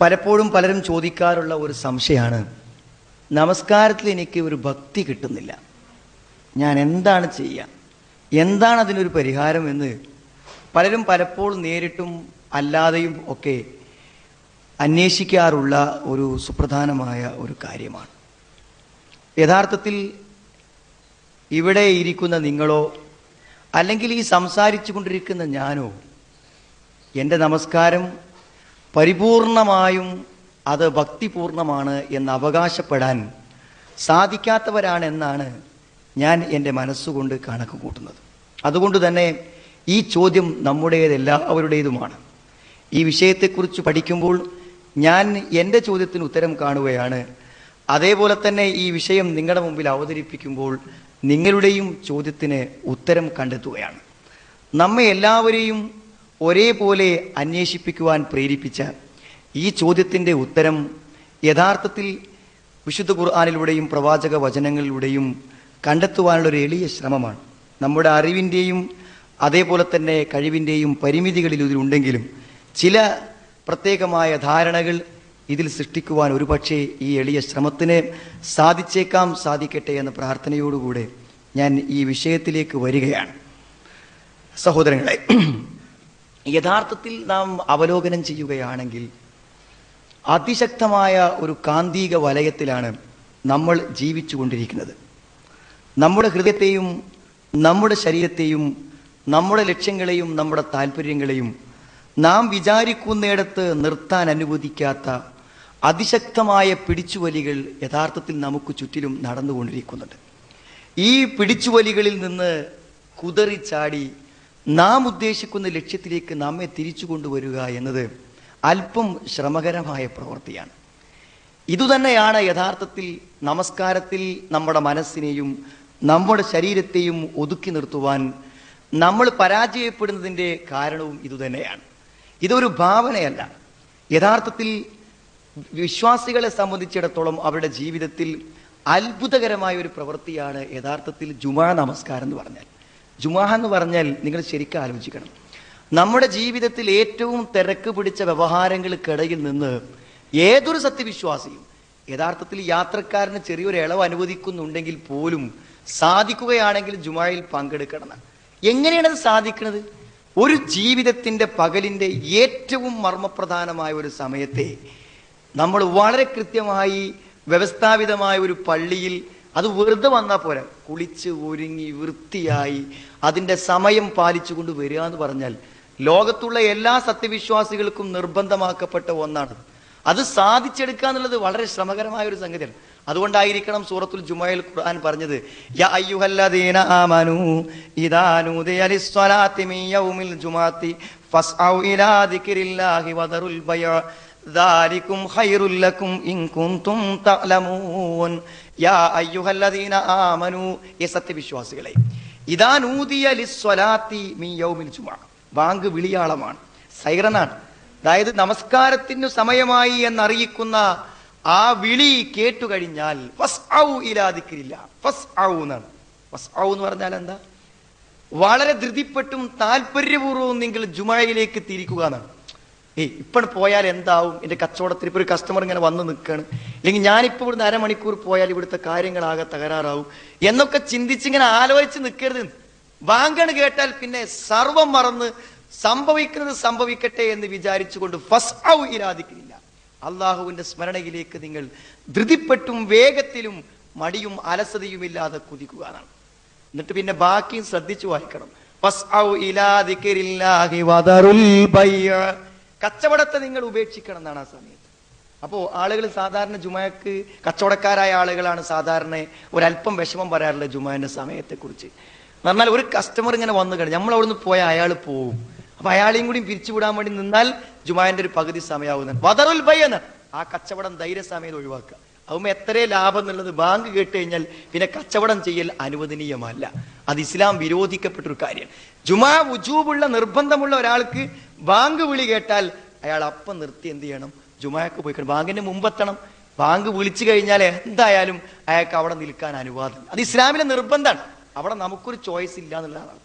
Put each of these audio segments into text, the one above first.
പലപ്പോഴും പലരും ചോദിക്കാറുള്ള ഒരു സംശയമാണ്, നമസ്കാരത്തിൽ എനിക്ക് ഒരു ഭക്തി കിട്ടുന്നില്ല, ഞാൻ എന്താണ് ചെയ്യുക, എന്താണ് അതിനൊരു പരിഹാരം എന്ന് പലരും പലപ്പോൾ നേരിട്ടും അല്ലാതെയും ഒക്കെ അന്വേഷിക്കാറുള്ള ഒരു സുപ്രധാനമായ ഒരു കാര്യമാണ്. യഥാർത്ഥത്തിൽ ഇവിടെ ഇരിക്കുന്ന നിങ്ങളോ അല്ലെങ്കിൽ ഈ സംസാരിച്ചു കൊണ്ടിരിക്കുന്ന ഞാനോ എൻ്റെ നമസ്കാരം പരിപൂർണമായും അത് ഭക്തിപൂർണമാണ് എന്ന് അവകാശപ്പെടാൻ സാധിക്കാത്തവരാണെന്നാണ് ഞാൻ എൻ്റെ മനസ്സുകൊണ്ട് കണക്ക് കൂട്ടുന്നത്. അതുകൊണ്ട് തന്നെ ഈ ചോദ്യം നമ്മുടേതെല്ലാവരുടേതുമാണ്. ഈ വിഷയത്തെക്കുറിച്ച് പഠിക്കുമ്പോൾ ഞാൻ എൻ്റെ ചോദ്യത്തിന് ഉത്തരം കാണുകയാണ്. അതേപോലെ തന്നെ ഈ വിഷയം നിങ്ങളുടെ മുമ്പിൽ അവതരിപ്പിക്കുമ്പോൾ നിങ്ങളുടെയും ചോദ്യത്തിന് ഉത്തരം കണ്ടെത്തുകയാണ്. നമ്മെ എല്ലാവരെയും ഒരേപോലെ അന്വേഷിപ്പിക്കുവാൻ പ്രേരിപ്പിച്ച ഈ ചോദ്യത്തിൻ്റെ ഉത്തരം യഥാർത്ഥത്തിൽ വിശുദ്ധ ഖുർആനിലൂടെയും പ്രവാചക വചനങ്ങളിലൂടെയും കണ്ടെത്തുവാനുള്ളൊരു എളിയ ശ്രമമാണ്. നമ്മുടെ അറിവിൻ്റെയും അതേപോലെ തന്നെ കഴിവിൻ്റെയും പരിമിതികളിൽ ഇതിലുണ്ടെങ്കിലും ചില പ്രത്യേകമായ ധാരണകൾ ഇതിൽ സൃഷ്ടിക്കുവാൻ ഒരുപക്ഷെ ഈ എളിയ ശ്രമത്തിന് സാധിക്കട്ടെ എന്ന പ്രാർത്ഥനയോടുകൂടെ ഞാൻ ഈ വിഷയത്തിലേക്ക് വരികയാണ്. സഹോദരങ്ങളെ, യഥാർത്ഥത്തിൽ നാം അവലോകനം ചെയ്യുകയാണെങ്കിൽ അതിശക്തമായ ഒരു കാന്തിക വലയത്തിലാണ് നമ്മൾ ജീവിച്ചു കൊണ്ടിരിക്കുന്നത്. നമ്മുടെ ഹൃദയത്തെയും നമ്മുടെ ശരീരത്തെയും നമ്മുടെ ലക്ഷ്യങ്ങളെയും നമ്മുടെ താല്പര്യങ്ങളെയും നാം വിചാരിക്കുന്നിടത്ത് നിർത്താൻ അനുവദിക്കാത്ത അതിശക്തമായ പിടിച്ചുവലികൾ യഥാർത്ഥത്തിൽ നമുക്ക് ചുറ്റിലും നടന്നുകൊണ്ടിരിക്കുന്നുണ്ട്. ഈ പിടിച്ചുവലികളിൽ നിന്ന് കുതറിച്ചാടി നാം ഉദ്ദേശിക്കുന്ന ലക്ഷ്യത്തിലേക്ക് നമ്മെ തിരിച്ചു കൊണ്ടുവരിക എന്നത് അല്പം ശ്രമകരമായ പ്രവൃത്തിയാണ്. ഇതുതന്നെയാണ് യഥാർത്ഥത്തിൽ നമസ്കാരത്തിൽ നമ്മുടെ മനസ്സിനെയും നമ്മുടെ ശരീരത്തെയും ഒതുക്കി നിർത്തുവാൻ നമ്മൾ പരാജയപ്പെടുന്നതിൻ്റെ കാരണവും ഇതുതന്നെയാണ്. ഇതൊരു ഭാവനയല്ല. യഥാർത്ഥത്തിൽ വിശ്വാസികളെ സംബന്ധിച്ചിടത്തോളം അവരുടെ ജീവിതത്തിൽ അത്ഭുതകരമായ ഒരു പ്രവൃത്തിയാണ് യഥാർത്ഥത്തിൽ ജുമാ നമസ്കാരം എന്ന് പറഞ്ഞാൽ. ജുമാ എന്ന് പറഞ്ഞാൽ നിങ്ങൾ ശരിക്കും ആലോചിക്കണം, നമ്മുടെ ജീവിതത്തിൽ ഏറ്റവും തിരക്ക് പിടിച്ച വ്യവഹാരങ്ങൾക്കിടയിൽ നിന്ന് ഏതൊരു സത്യവിശ്വാസിയും യഥാർത്ഥത്തിൽ യാത്രക്കാരന് ചെറിയൊരു ഇളവ് അനുവദിക്കുന്നുണ്ടെങ്കിൽ പോലും സാധിക്കുകയാണെങ്കിൽ ജുമായിൽ പങ്കെടുക്കണം. എങ്ങനെയാണ് അത് സാധിക്കുന്നത്? ഒരു ജീവിതത്തിൻ്റെ പകലിൻ്റെ ഏറ്റവും മർമ്മപ്രധാനമായ ഒരു സമയത്തെ നമ്മൾ വളരെ കൃത്യമായി വ്യവസ്ഥാപിതമായ ഒരു പള്ളിയിൽ അത് വെറുതെ വന്നാൽ പോരാ, കുളിച്ച് ഒരുങ്ങി വൃത്തിയായി അതിൻ്റെ സമയം പാലിച്ചുകൊണ്ട് വരിക എന്ന് പറഞ്ഞാൽ ലോകത്തുള്ള എല്ലാ സത്യവിശ്വാസികൾക്കും നിർബന്ധമാക്കപ്പെട്ട ഒന്നാണ്. അത് സാധിച്ചെടുക്കുക എന്നുള്ളത് വളരെ ശ്രമകരമായ ഒരു സംഗതിയാണ്. അതുകൊണ്ടായിരിക്കണം സൂറത്തുൽ ജുമയിൽ ഖുർആൻ പറഞ്ഞത്, യാ അയ്യുഹല്ലദീന ആമനൂ ഇദാ നൂദിയ ലിസ്സലാത്തി മിൻ യൗമിൽ ജുമുഅത്തി ഫസ്ഔ ഇലാ ദിക്രില്ലാഹി വദറുൽ ബൈഅ ദാലികും ഖൈറുൽ ലക്കും ഇൻ കുൻതും തഅലമൂൻ. യാ അയ്യുഹല്ലദീന ആമനൂ, ഈ സത്യവിശ്വാസികളെ, ഇദാ നൂദിയ ലിസ്സലാത്തി മിൻ യൗമിൽ ജുമുഅ, ബാങ്ക് വിളിയാളമാണ്, സൈറനാണ്. അതായത് നമസ്കാരത്തിന് സമയമായി എന്നറിയിക്കുന്ന ആ വിളി കേട്ടുകഴിഞ്ഞാൽ ഫസ്ഔ ഇലാ ദിക്രില്ലാ, ഫസ്ഔ എന്നാണ്. ഫസ്ഔ എന്ന് പറഞ്ഞാൽ എന്താ? വളരെ ധൃതിപ്പെട്ടും താല്പര്യപൂർവ്വവും നിങ്ങൾ ജുമയിലേക്ക് തിരിക്കുക എന്നാണ്. ഇപ്പം പോയാൽ എന്താവും, എൻ്റെ കച്ചവടത്തിൽ ഇപ്പോൾ ഒരു കസ്റ്റമർ ഇങ്ങനെ വന്ന് നിൽക്കുകയാണ്, അല്ലെങ്കിൽ ഞാനിപ്പോൾ ഇവിടുന്ന് അരമണിക്കൂർ പോയാൽ ഇവിടുത്തെ കാര്യങ്ങളാകെ തകരാറാവും എന്നൊക്കെ ചിന്തിച്ചിങ്ങനെ ആലോചിച്ച് നിൽക്കരുത്. ബാങ്കണ് കേട്ടാൽ പിന്നെ സർവം മറന്ന് സംഭവിക്കുന്നത് സംഭവിക്കട്ടെ എന്ന് വിചാരിച്ചുകൊണ്ട് ഫസ്ഔ ഇലാ ദിക്രില്ലാ, അള്ളാഹുവിന്റെ സ്മരണയിലേക്ക് നിങ്ങൾ ധൃതിപ്പെട്ടും വേഗത്തിലും മടിയും അലസതയുമില്ലാതെ കുതിക്കുക എന്നാണ്. എന്നിട്ട് പിന്നെ ബാക്കിയും ശ്രദ്ധിച്ചു വായിക്കണം. ഫസ്ഔ ഇലാ ദിക്രില്ലാഹി വദറുൽ ബൈഅ, കച്ചവടത്തെ നിങ്ങൾ ഉപേക്ഷിക്കണം എന്നാണ് ആ സമയത്ത്. അപ്പോൾ ആളുകൾ സാധാരണ ജുമയ്ക്ക് കച്ചവടക്കാരായ ആളുകളാണ് സാധാരണ ഒരല്പം വിഷമം പറയാറുള്ളത് ജുമാന്റെ സമയത്തെക്കുറിച്ച്. എന്ന് പറഞ്ഞാൽ ഒരു കസ്റ്റമർ ഇങ്ങനെ വന്നു കഴിഞ്ഞാൽ നമ്മൾ അവിടുന്ന് പോയാൽ അയാൾ പോവും, അപ്പൊ അയാളെയും കൂടി പിരിച്ചുവിടാൻ വേണ്ടി നിന്നാൽ ജുമാന്റെ ഒരു പകുതി സമയമാവുന്നതാണ്. വദറുൽ ബൈഅ എന്ന്, ആ കച്ചവടം ധൈര്യസമയത്ത് ഒഴിവാക്കുക. അതുമ്പോൾ എത്രേ ലാഭം എന്നുള്ളത് ബാങ്ക് കേട്ട് കഴിഞ്ഞാൽ പിന്നെ കച്ചവടം ചെയ്യൽ അനുവദനീയമല്ല. അത് ഇസ്ലാം വിരോധിക്കപ്പെട്ടൊരു കാര്യമാണ്. ജുമാ വുജൂബുള്ള നിർബന്ധമുള്ള ഒരാൾക്ക് ബാങ്ക് വിളി കേട്ടാൽ അയാൾ അപ്പം നിർത്തി എന്ത് ചെയ്യണം? ജുമാക്ക് പോയിക്കണം. ബാങ്കിന്റെ മുമ്പെത്തണം. ബാങ്ക് വിളിച്ചു കഴിഞ്ഞാൽ എന്തായാലും അയാൾക്ക് അവിടെ നിൽക്കാൻ അനുവാദം. അത് ഇസ്ലാമിലെ നിർബന്ധമാണ്. അവിടെ നമുക്കൊരു ചോയ്സ് ഇല്ല എന്നുള്ളതാണ്.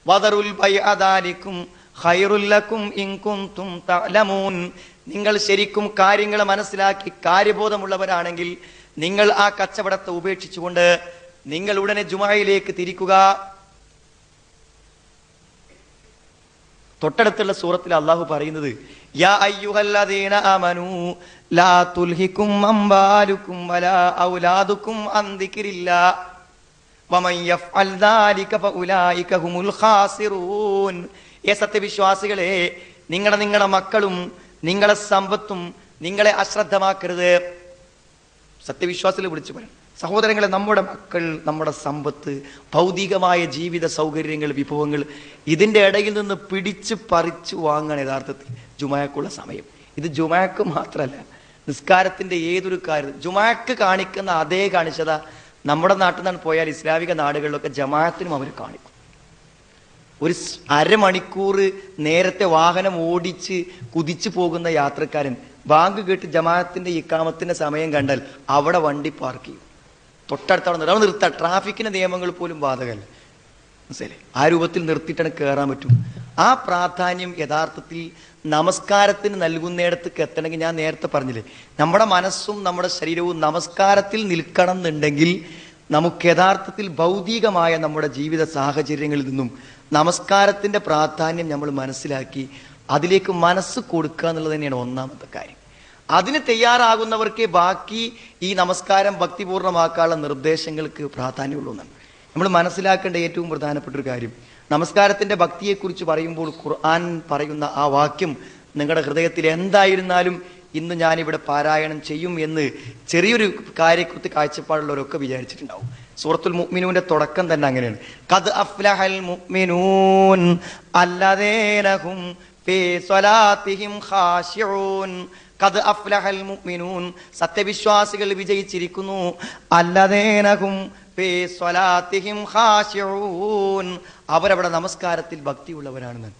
വദറുൽ ബൈഅ ദാലികും ഖൈറുൽ ലക്കും ഇൻ കുൻതും തഅലമൂൻ. നിങ്ങൾ ശരിക്കും കാര്യങ്ങൾ മനസ്സിലാക്കി കാര്യബോധമുള്ളവരാണെങ്കിൽ നിങ്ങൾ ആ കച്ചവടത്തെ ഉപേക്ഷിച്ചുകൊണ്ട് നിങ്ങൾ ഉടനെ ജുമുഅയിലേക്ക് തിരിക്കുക. തൊട്ടടുത്തുള്ള സൂറത്തിൽ അള്ളാഹു പറയുന്നത് യാ അയ്യുഹല്ലദീന ആമനൂ ലാ തുൽഹികും അംവാലുകും വലാ ഔലാദുകും അൻ ദിക്രില്ലാ വമൻ യഫ്അൽ ദാലിക ഫഉലൈക ഹുമുൽ ഖാസിറൂൻ. സത്യവിശ്വാസികളെ, നിങ്ങളുടെ മക്കളും നിങ്ങളുടെ സമ്പത്തും നിങ്ങളെ അശ്രദ്ധമാക്കരുത്. സത്യവിശ്വാസികളെ വിളിച്ചു പറയാം, സഹോദരങ്ങളെ, നമ്മുടെ മക്കൾ, നമ്മുടെ സമ്പത്ത്, ഭൗതികമായ ജീവിത സൗകര്യങ്ങൾ, വിഭവങ്ങൾ, ഇതിൻ്റെ ഇടയിൽ നിന്ന് പിടിച്ച് പറിച്ചു വാങ്ങാൻ യഥാർത്ഥത്തിൽ ജുമുഅക്കുള്ള സമയം. ഇത് ജുമുഅക്ക് മാത്രമല്ല, നിസ്കാരത്തിൻ്റെ ഏതൊരു കാര്യം ജുമുഅക്ക് കാണിക്കുന്ന അതേ കാണിച്ചതാ നമ്മുടെ നാട്ടിൽ നിന്നാണ് പോയാൽ ഇസ്ലാമിക നാടുകളിലൊക്കെ ജമാഅത്തിനും അവർ കാണിക്കും. ഒരു അരമണിക്കൂർ നേരത്തെ വാഹനം ഓടിച്ച് കുതിച്ചു പോകുന്ന യാത്രക്കാരൻ ബാങ്ക് കേട്ട് ജമാഅത്തിന്റെ ഇഖാമത്തിന്റെ സമയം കണ്ടാൽ അവിടെ വണ്ടി പാർക്ക് ചെയ്യും. തൊട്ടടുത്തവിടെ നിർത്താം. ട്രാഫിക്കിന്റെ നിയമങ്ങൾ പോലും ബാധകമല്ല. മനസ്സിലായി? ആ രൂപത്തിൽ നിർത്തിയിട്ടാണ് കയറാൻ പറ്റും. ആ പ്രാധാന്യം യഥാർത്ഥത്തിൽ നമസ്കാരത്തിന് നൽകുന്നിടത്തേക്ക് എത്തണമെങ്കിൽ, ഞാൻ നേരത്തെ പറഞ്ഞില്ലേ, നമ്മുടെ മനസ്സും നമ്മുടെ ശരീരവും നമസ്കാരത്തിൽ നിൽക്കണം എന്നുണ്ടെങ്കിൽ നമുക്ക് യഥാർത്ഥത്തിൽ ഭൗതികമായ നമ്മുടെ ജീവിത സാഹചര്യങ്ങളിൽ നിന്നും നമസ്കാരത്തിന്റെ പ്രാധാന്യം നമ്മൾ മനസ്സിലാക്കി അതിലേക്ക് മനസ്സ് കൊടുക്കുക എന്നുള്ളത് തന്നെയാണ് ഒന്നാമത്തെ കാര്യം. അതിന് തയ്യാറാകുന്നവർക്കേ ബാക്കി ഈ നമസ്കാരം ഭക്തിപൂർണ്ണമാക്കാനുള്ള നിർദ്ദേശങ്ങൾക്ക് പ്രാധാന്യമുള്ളൂ എന്നാണ് നമ്മൾ മനസ്സിലാക്കേണ്ട ഏറ്റവും പ്രധാനപ്പെട്ട ഒരു കാര്യം. നമസ്കാരത്തിന്റെ ഭക്തിയെക്കുറിച്ച് പറയുമ്പോൾ ഖുർആൻ പറയുന്ന ആ വാക്യം നിങ്ങളുടെ ഹൃദയത്തിൽ എന്തായിരുന്നാലും ഇന്ന് ഞാനിവിടെ പാരായണം ചെയ്യും എന്ന് ചെറിയൊരു കാര്യക്കുറിച്ച് കാഴ്ചപ്പാടുള്ളവരൊക്കെ വിചാരിച്ചിട്ടുണ്ടാവും. സൂറത്തുൽ മുഅ്മിനൂന്റെ തുടക്കം തന്നെ അങ്ങനെയാണ്. ഖദ് അഫ്ലഹൽ മുഅ്മിനൂൻ അല്ലദീന ഹും ഫീ സ്വലാത്തിഹിം ഖാശിഊൻ. ഖദ് അഫ്ലഹൽ മുഅ്മിനൂൻ, സത്യവിശ്വാസികൾ വിജയിച്ചിരിക്കുന്നു. അല്ലദീന ഹും ഫീ സ്വലാത്തിഹിം ഖാശിഊൻ, അവരവിടെ നമസ്കാരത്തിൽ ഭക്തിയുള്ളവരാണെന്ന്.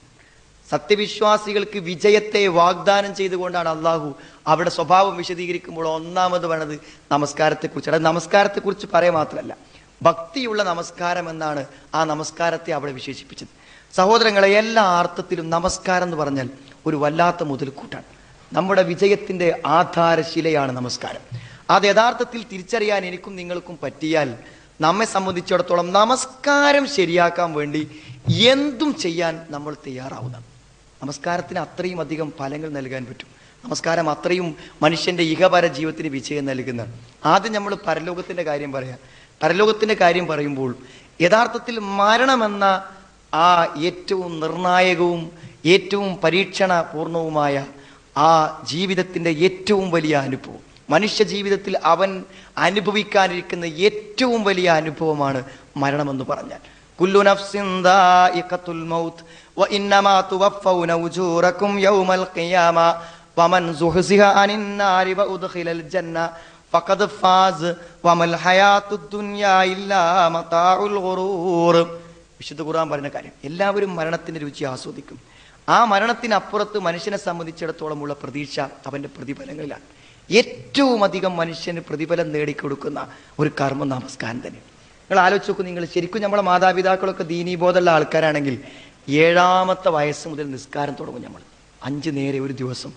സത്യവിശ്വാസികൾക്ക് വിജയത്തെ വാഗ്ദാനം ചെയ്തുകൊണ്ടാണ് അള്ളാഹു അവരുടെ സ്വഭാവം വിശദീകരിക്കുമ്പോൾ ഒന്നാമത് വേണത് നമസ്കാരത്തെക്കുറിച്ച്. അത് നമസ്കാരത്തെക്കുറിച്ച് പറയാൻ മാത്രമല്ല, ഭക്തിയുള്ള നമസ്കാരം എന്നാണ് ആ നമസ്കാരത്തെ അവിടെ വിശേഷിപ്പിച്ചത്. സഹോദരങ്ങളെ, എല്ലാ അർത്ഥത്തിലും നമസ്കാരം എന്ന് പറഞ്ഞാൽ ഒരു വല്ലാത്ത മുതൽക്കൂട്ടാണ്. നമ്മുടെ വിജയത്തിന്റെ ആധാരശിലയാണ് നമസ്കാരം. അത് യഥാർത്ഥത്തിൽ തിരിച്ചറിയാൻ എനിക്കും നിങ്ങൾക്കും പറ്റിയാൽ നമ്മെ സംബന്ധിച്ചിടത്തോളം നമസ്കാരം ശരിയാക്കാൻ വേണ്ടി എന്തും ചെയ്യാൻ നമ്മൾ തയ്യാറാവുന്നതാണ്. നമസ്കാരത്തിന് അത്രയും അധികം ഫലങ്ങൾ നൽകാൻ പറ്റും. നമസ്കാരം അത്രയും മനുഷ്യന്റെ ഇഹപര ജീവിതത്തിന് വിജയം നൽകുന്നതാണ്. ആദ്യം നമ്മൾ പരലോകത്തിന്റെ കാര്യം പറയാം. പരലോകത്തിന്റെ കാര്യം പറയുമ്പോൾ യഥാർത്ഥത്തിൽ മരണമെന്ന ആ ഏറ്റവും നിർണായകവും ഏറ്റവും പരീക്ഷണപൂർണവുമായ ആ ജീവിതത്തിന്റെ ഏറ്റവും വലിയ അനുഭവം, മനുഷ്യ ജീവിതത്തിൽ അവൻ അനുഭവിക്കാനിരിക്കുന്ന ഏറ്റവും വലിയ അനുഭവമാണ് മരണമെന്ന് പറഞ്ഞാൽ. കുല്ലു നഫ്സിൻ ദാഇഖത്തുൽ മൗത്ത് വഇന്നമാ തുവഫൗന ഉജൂറകും യൗമൽ ഖിയാമ വമൻ സുഹ്സിഹ അനിൻ നാരി വഉദ്ഖിലൽ ജന്ന ഫഖദ് ഫാസ് വമൽ ഹയാത്തുദ് ദുനിയാ ഇല്ലാ മതാഉൽ ഗുറൂർ. വിശുദ്ധ ഖുർആൻ പറയുന്ന കാര്യം, എല്ലാവരും മരണത്തിന്റെ രുചി ആസ്വദിക്കും. ആ മരണത്തിനപ്പുറത്ത് മനുഷ്യനെ സംബന്ധിച്ചിടത്തോളമുള്ള പ്രതീക്ഷ അവന്റെ പ്രതിഫലങ്ങളിലാണ്. ഏറ്റവും അധികം മനുഷ്യന് പ്രതിഫലം നേടിക്കൊടുക്കുന്ന ഒരു കർമ്മ നമസ്കാരം തന്നെ. നിങ്ങൾ ആലോചിച്ച് നോക്കൂ, നിങ്ങൾ ശരിക്കും നമ്മളെ മാതാപിതാക്കളൊക്കെ ദീനീബോധമുള്ള ആൾക്കാരാണെങ്കിൽ 7ാമത്തെ വയസ്സ് മുതൽ നിസ്കാരം തുടങ്ങും. നമ്മൾ 5 നേരെ ഒരു ദിവസം.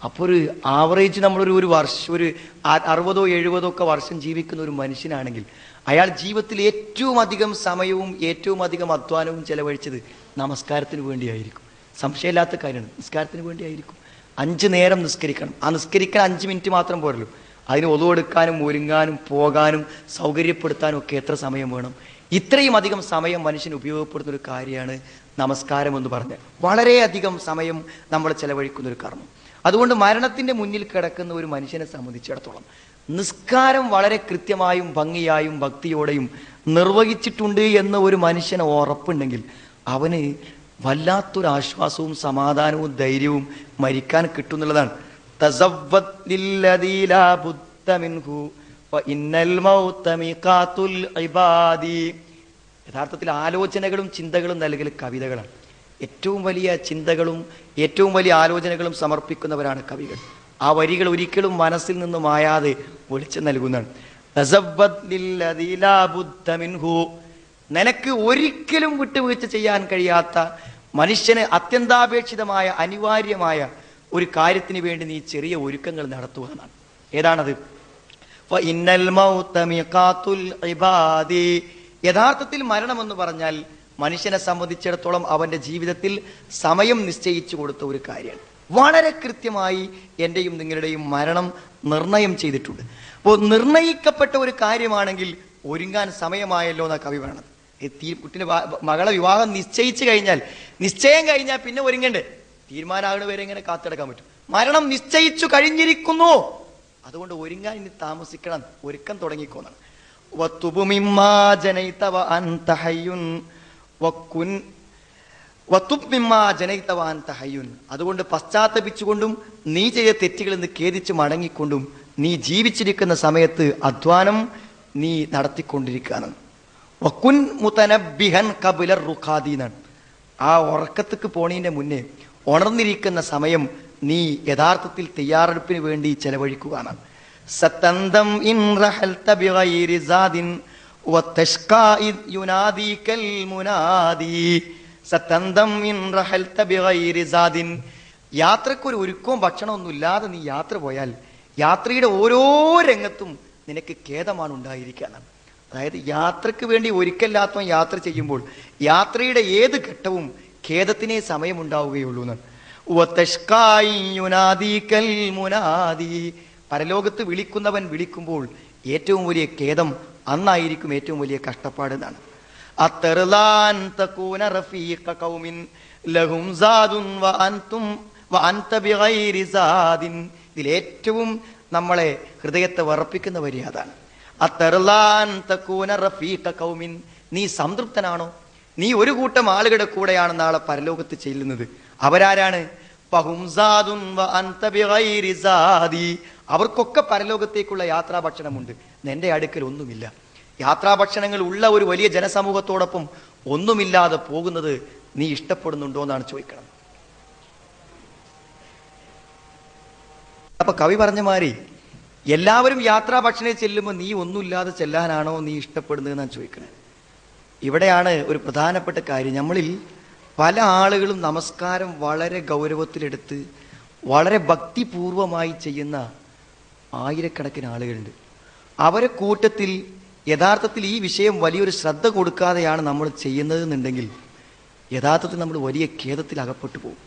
അപ്പോൾ ഒരു ആവറേജ് നമ്മളൊരു വർഷം ഒരു 60-70 ഒക്കെ വർഷം ജീവിക്കുന്ന ഒരു മനുഷ്യനാണെങ്കിൽ അയാൾ ജീവിതത്തിൽ ഏറ്റവും അധികം സമയവും ഏറ്റവും അധികം അധ്വാനവും ചെലവഴിച്ചത് നമസ്കാരത്തിന് വേണ്ടിയായിരിക്കും. സംശയമില്ലാത്ത കാര്യമാണ്, നിസ്കാരത്തിന് വേണ്ടിയായിരിക്കും. 5 നേരം നിസ്കരിക്കണം. ആ നിസ്കരിക്കാൻ 5 മിനിറ്റ് മാത്രം പോരല്ലോ, അതിന് ഒതു എടുക്കാനും ഒരുങ്ങാനും പോകാനും സൗകര്യപ്പെടുത്താനും ഒക്കെ എത്ര സമയം വേണം? ഇത്രയും അധികം സമയം മനുഷ്യന് ഉപയോഗപ്പെടുന്ന ഒരു കാര്യമാണ് നമസ്കാരം എന്ന് പറഞ്ഞാൽ. വളരെയധികം സമയം നമ്മൾ ചെലവഴിക്കുന്ന ഒരു കർമ്മം. അതുകൊണ്ട് മരണത്തിന്റെ മുന്നിൽ കിടക്കുന്ന ഒരു മനുഷ്യനെ സംബന്ധിച്ചിടത്തോളം നിസ്കാരം വളരെ കൃത്യമായും ഭംഗിയായും ഭക്തിയോടെയും നിർവഹിച്ചിട്ടുണ്ട് എന്ന് ഒരു മനുഷ്യന് ഉറപ്പുണ്ടെങ്കിൽ അവന് വല്ലാത്തൊരു ആശ്വാസവും സമാധാനവും ധൈര്യവും മരിക്കാൻ കിട്ടുന്നുള്ളതാണ്. യഥാർത്ഥത്തിൽ ആലോചനകളും ചിന്തകളും നൽകൽ കവിതകളാണ്. ഏറ്റവും വലിയ ചിന്തകളും ഏറ്റവും വലിയ ആലോചനകളും സമർപ്പിക്കുന്നവരാണ് കവികൾ. ആ വരികൾ ഒരിക്കലും മനസ്സിൽ നിന്നും മായാതെ ഒളിച്ചു നൽകുന്നതാണ്. നിനക്ക് ഒരിക്കലും വിട്ടുവീഴ്ച ചെയ്യാൻ കഴിയാത്ത മനുഷ്യന് അത്യന്താപേക്ഷിതമായ അനിവാര്യമായ ഒരു കാര്യത്തിന് വേണ്ടി നീ ചെറിയ ഒരുക്കങ്ങൾ നടത്തുക എന്നാണ്. ഏതാണത്? യഥാർത്ഥത്തിൽ മരണമെന്ന് പറഞ്ഞാൽ മനുഷ്യനെ സംബന്ധിച്ചിടത്തോളം അവന്റെ ജീവിതത്തിൽ സമയം നിശ്ചയിച്ചു കൊടുത്ത ഒരു കാര്യമാണ്. വളരെ കൃത്യമായി എന്റെയും നിങ്ങളുടെയും മരണം നിർണയം ചെയ്തിട്ടുണ്ട്. അപ്പോൾ നിർണയിക്കപ്പെട്ട ഒരു കാര്യമാണെങ്കിൽ ഒരുങ്ങാൻ സമയമായല്ലോ എന്നാ കവി പറയണത്. കുട്ടിന്റെ മകളെ വിവാഹം നിശ്ചയിച്ചു കഴിഞ്ഞാൽ, നിശ്ചയം കഴിഞ്ഞാൽ പിന്നെ ഒരുങ്ങണ്ടേ? തീരുമാനമാകുന്ന വരെ എങ്ങനെ കാത്തിടക്കാൻ പറ്റും? മരണം നിശ്ചയിച്ചു കഴിഞ്ഞിരിക്കുന്നു, അതുകൊണ്ട് ഒരുങ്ങാൻ ഇനി താമസിക്കണം, ഒരുക്കം തുടങ്ങിക്കോന്നാണ്. അതുകൊണ്ട് പശ്ചാത്തപിച്ചുകൊണ്ടും നീ ചെയ്ത തെറ്റുകളിൽ നിന്ന് ഖേദിച്ച് മടങ്ങിക്കൊണ്ടും നീ ജീവിച്ചിരിക്കുന്ന സമയത്ത് അധ്വാനം നീ നടത്തിക്കൊണ്ടിരിക്കുകയാണ്. വക്കുൻ മുതനബ്ബിഹൻ ഖബ്ല റുഖാദീനാണ്. ആ ഉറക്കത്തേക്ക് പോണതിന്റെ മുന്നേ ഉണർന്നിരിക്കുന്ന സമയം നീ യഥാർത്ഥത്തിൽ തയ്യാറെടുപ്പിന് വേണ്ടി ചെലവഴിക്കുകയാണ്. സതന്തം in റഹൽത ബിഗൈരി Sadin വതഷ്കാ Eid യുനാദികൽ മുനാദി. സതന്തം in റഹൽത ബിഗൈരി Sadin. യാത്രക്കൊരു ഒരുക്കവും ഭക്ഷണമൊന്നും ഇല്ലാതെ നീ യാത്ര പോയാൽ യാത്രയുടെ ഓരോ രംഗത്തും നിനക്ക് ഖേദമാണ് ഉണ്ടായിരിക്കുക. അതായത് യാത്രക്ക് വേണ്ടി ഒരുക്കല്ലാത്തവൻ യാത്ര ചെയ്യുമ്പോൾ യാത്രയുടെ ഏത് ഘട്ടവും ഖേദത്തിനേ സമയമുണ്ടാവുകയുള്ളൂ എന്നാണ്. പരലോകത്ത് വിളിക്കുന്നവൻ വിളിക്കുമ്പോൾ ഏറ്റവും വലിയ ഖേദം അന്നായിരിക്കും, ഏറ്റവും വലിയ കഷ്ടപ്പാട് എന്നാണ്. ഇതിലേറ്റവും നമ്മളെ ഹൃദയത്തെ വറപ്പിക്കുന്ന വരി അതാണ്. നീ സംതൃപ്തനാണോ? നീ ഒരു കൂട്ടം ആളുകളുടെ കൂടെയാണ് നാളെ പരലോകത്ത് ചെല്ലുന്നത്. അവരാരാണ്? അവർക്കൊക്കെ പരലോകത്തേക്കുള്ള യാത്രാഭക്ഷണമുണ്ട്, നിന്റെ അടുക്കൽ ഒന്നുമില്ല. യാത്രാഭക്ഷണങ്ങൾ ഉള്ള ഒരു വലിയ ജനസമൂഹത്തോടൊപ്പം ഒന്നുമില്ലാതെ പോകുന്നത് നീ ഇഷ്ടപ്പെടുന്നുണ്ടോ എന്നാണ് ചോദിക്കണം. അപ്പൊ കവി പറഞ്ഞ മാതിരി എല്ലാവരും യാത്രാഭക്ഷണം ചെല്ലുമ്പോൾ നീ ഒന്നുമില്ലാതെ ചെല്ലാനാണോ നീ ഇഷ്ടപ്പെടുന്നതെന്നാണ് ചോദിക്കുന്നത്. ഇവിടെയാണ് ഒരു പ്രധാനപ്പെട്ട കാര്യം. നമ്മളിൽ പല ആളുകളും നമസ്കാരം വളരെ ഗൗരവത്തിലെടുത്ത് വളരെ ഭക്തിപൂർവമായി ചെയ്യുന്ന ആയിരക്കണക്കിന് ആളുകളുണ്ട്. അവരെ കൂട്ടത്തിൽ യഥാർത്ഥത്തിൽ ഈ വിഷയം വലിയൊരു ശ്രദ്ധ കൊടുക്കാതെയാണ് നമ്മൾ ചെയ്യുന്നതെന്നുണ്ടെങ്കിൽ യഥാർത്ഥത്തിൽ നമ്മൾ വലിയ ഖേദത്തിൽ അകപ്പെട്ടു പോകും.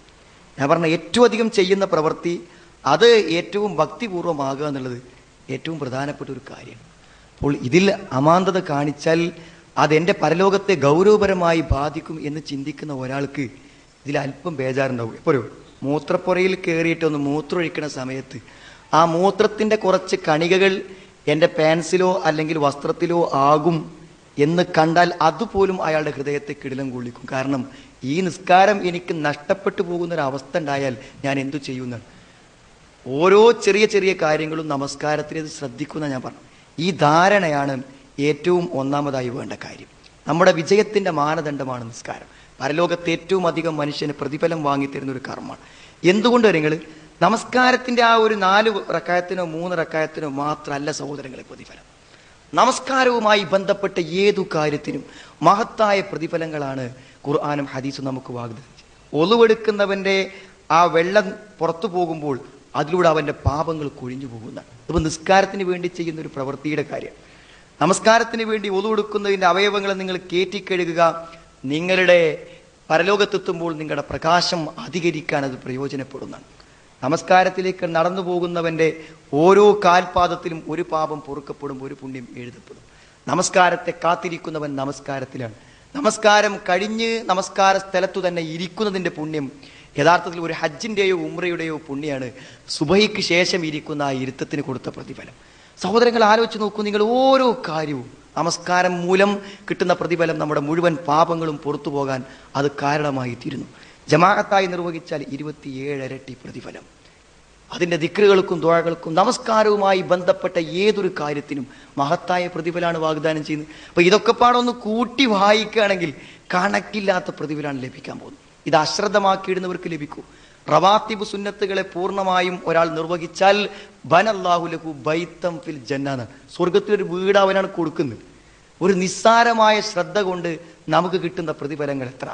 ഞാൻ പറഞ്ഞ ഏറ്റവും അധികം ചെയ്യുന്ന പ്രവൃത്തി അത് ഏറ്റവും ഭക്തിപൂർവമാകുക എന്നുള്ളത് ഏറ്റവും പ്രധാനപ്പെട്ട ഒരു കാര്യമാണ്. അപ്പോൾ ഇതിൽ അമാന്തത കാണിച്ചാൽ അതെൻ്റെ പരലോകത്തെ ഗൗരവപരമായി ബാധിക്കും എന്ന് ചിന്തിക്കുന്ന ഒരാൾക്ക് ഇതിൽ അല്പം ബേജാറുണ്ടാവും. ഇപ്പോൾ ഒരു മൂത്രപ്പുരയിൽ കയറിയിട്ടൊന്ന് മൂത്രമൊഴിക്കുന്ന സമയത്ത് ആ മൂത്രത്തിൻ്റെ കുറച്ച് കണികകൾ എൻ്റെ പാൻസിലോ അല്ലെങ്കിൽ വസ്ത്രത്തിലോ ആകും എന്ന് കണ്ടാൽ അതുപോലും അയാളുടെ ഹൃദയത്തെ കിടിലം കൊള്ളിക്കും. കാരണം ഈ നിസ്കാരം എനിക്ക് നഷ്ടപ്പെട്ടു പോകുന്നൊരവസ്ഥ ഉണ്ടായാൽ ഞാൻ എന്തു ചെയ്യുന്നതാണ്. ഓരോ ചെറിയ ചെറിയ കാര്യങ്ങളും നമസ്കാരത്തിന് ശ്രദ്ധിക്കുന്ന ഞാൻ പറഞ്ഞു. ഈ ധാരണയാണ് ഏറ്റവും ഒന്നാമതായി വേണ്ട കാര്യം. നമ്മുടെ വിജയത്തിൻ്റെ മാനദണ്ഡമാണ് നിസ്കാരം. പരലോകത്ത് ഏറ്റവും അധികം മനുഷ്യന് പ്രതിഫലം വാങ്ങിത്തരുന്ന ഒരു കർമ്മമാണ്. എന്തുകൊണ്ട് നിങ്ങൾ നമസ്കാരത്തിൻ്റെ ആ ഒരു 4 റക്അത്തിനോ 3 റക്അത്തിനോ മാത്രമല്ല സഹോദരങ്ങളെ പ്രതിഫലം. നമസ്കാരവുമായി ബന്ധപ്പെട്ട ഏതു കാര്യത്തിനും മഹത്തായ പ്രതിഫലങ്ങളാണ് ഖുർആനും ഹദീസും നമുക്ക് വാഗ്ദാനം ചെയ്യുന്നത്. ഒളുവെടുക്കുന്നവൻ്റെ ആ വെള്ളം പുറത്തു പോകുമ്പോൾ അതിലൂടെ അവൻ്റെ പാപങ്ങൾ കൊഴിഞ്ഞു പോകുന്നതാണ്. ഇപ്പം നിസ്കാരത്തിന് വേണ്ടി ചെയ്യുന്ന ഒരു പ്രവൃത്തിയുടെ കാര്യം. നമസ്കാരത്തിന് വേണ്ടി ഒളുവെടുക്കുന്നതിൻ്റെ അവയവങ്ങളെ നിങ്ങൾ കയറ്റിക്കഴുകുക. നിങ്ങളുടെ പരലോകത്തെത്തുമ്പോൾ നിങ്ങളുടെ പ്രകാശം അധികരിക്കാൻ അത് പ്രയോജനപ്പെടുന്നതാണ്. നമസ്കാരത്തിലേക്ക് നടന്നു പോകുന്നവൻ്റെ ഓരോ കാൽപാദത്തിലും ഒരു പാപം പൊറുക്കപ്പെടും, ഒരു പുണ്യം എഴുതപ്പെടും. നമസ്കാരത്തെ കാത്തിരിക്കുന്നവൻ നമസ്കാരത്തിലാണ്. നമസ്കാരം കഴിഞ്ഞ് നമസ്കാര സ്ഥലത്തു തന്നെ ഇരിക്കുന്നതിൻ്റെ പുണ്യം യഥാർത്ഥത്തിൽ ഒരു ഹജ്ജിൻ്റെയോ ഉംറയുടെയോ പുണ്യമാണ്. സുബഹിക്ക് ശേഷം ഇരിക്കുന്ന ആ ഇരുത്തത്തിന് കൊടുത്ത പ്രതിഫലം. സഹോദരങ്ങൾ ആലോചിച്ച് നോക്കൂ, നിങ്ങൾ ഓരോ കാര്യവും നമസ്കാരം മൂലം കിട്ടുന്ന പ്രതിഫലം നമ്മുടെ മുഴുവൻ പാപങ്ങളും പുറത്തു പോകാൻ അത് കാരണമായി തീരുന്നു. ജമാഅത്തായി നിർവഹിച്ചാൽ 27 ഇരട്ടി പ്രതിഫലം. അതിൻ്റെ ദിക്റുകൾക്കും ദുആകൾക്കും നമസ്കാരവുമായി ബന്ധപ്പെട്ട ഏതൊരു കാര്യത്തിനും മഹത്തായ പ്രതിഫലമാണ് വാഗ്ദാനം ചെയ്യുന്നത്. അപ്പോൾ ഇതൊക്കെ പാടൊന്ന് കൂട്ടി വായിക്കുകയാണെങ്കിൽ കണക്കില്ലാത്ത പ്രതിഫലമാണ് ലഭിക്കാൻ പോകുന്നത്. ഇത് അശ്രദ്ധമാക്കിയിടുന്നവർക്ക് ലഭിക്കൂ. റവാത്തിബ് സുന്നത്തുകളെ പൂർണ്ണമായും ഒരാൾ നിർവഹിച്ചാൽ ബനല്ലാഹു ലഹു ബൈത്തം ഫിൽ ജന്ന, സ്വർഗത്തിലൊരു വീട് അവനാണ് കൊടുക്കുന്നത്. ഒരു നിസ്സാരമായ ശ്രദ്ധ കൊണ്ട് നമുക്ക് കിട്ടുന്ന പ്രതിഫലങ്ങൾ എത്ര!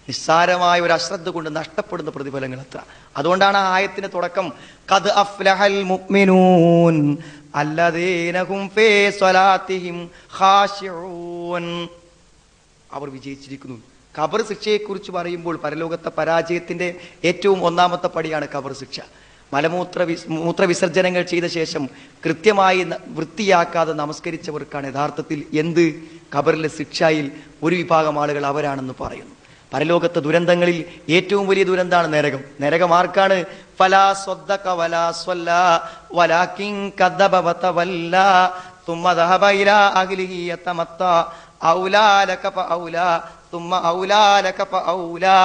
നിസ്സാരമായ ഒരു അശ്രദ്ധ കൊണ്ട് നഷ്ടപ്പെടുന്ന പ്രതിഫലങ്ങൾ എത്ര. അതുകൊണ്ടാണ് ആ ആയത്തിന്റെ തുടക്കം ഖദ് അഫ്ലഹൽ മുഅ്മിനൂൻ അല്ലദീന ഹും ഫീ സ്വലാത്തിഹിം ഖാശിഊൻ. അവർ വിജയിച്ചിരിക്കുന്നു. ഖബർ ശിക്ഷയെക്കുറിച്ച് പറയുമ്പോൾ പരലോകത്തെ പരാജയത്തിന്റെ ഏറ്റവും ഒന്നാമത്തെ പടിയാണ് ഖബർ ശിക്ഷ. മൂത്ര വിസർജനങ്ങൾ ചെയ്ത ശേഷം കൃത്യമായി വൃത്തിയാക്കാതെ നമസ്കരിച്ചവർക്കാണ് യഥാർത്ഥത്തിൽ എന്ത് ഖബറിലെ ശിക്ഷയിൽ ഒരു വിഭാഗം ആളുകൾ അവരാണെന്ന് പറയുന്നു. പരലോകത്തെ ദുരന്തങ്ങളിൽ ഏറ്റവും വലിയ ദുരന്താണ് നരകം. നരകം ആർക്കാണ്? ഫലാ സ്വദ്ദഖ വലാ സ്വല്ലാ വലാകിൻ കദബ വതവല്ലാ തുമ്മ ദഹബ ഇലാ അഹ്ലിഹി യതമത്താ ഔലാ ലക ഫഔലാ തുമ്മ ഔലാ ലക ഫഔലാ.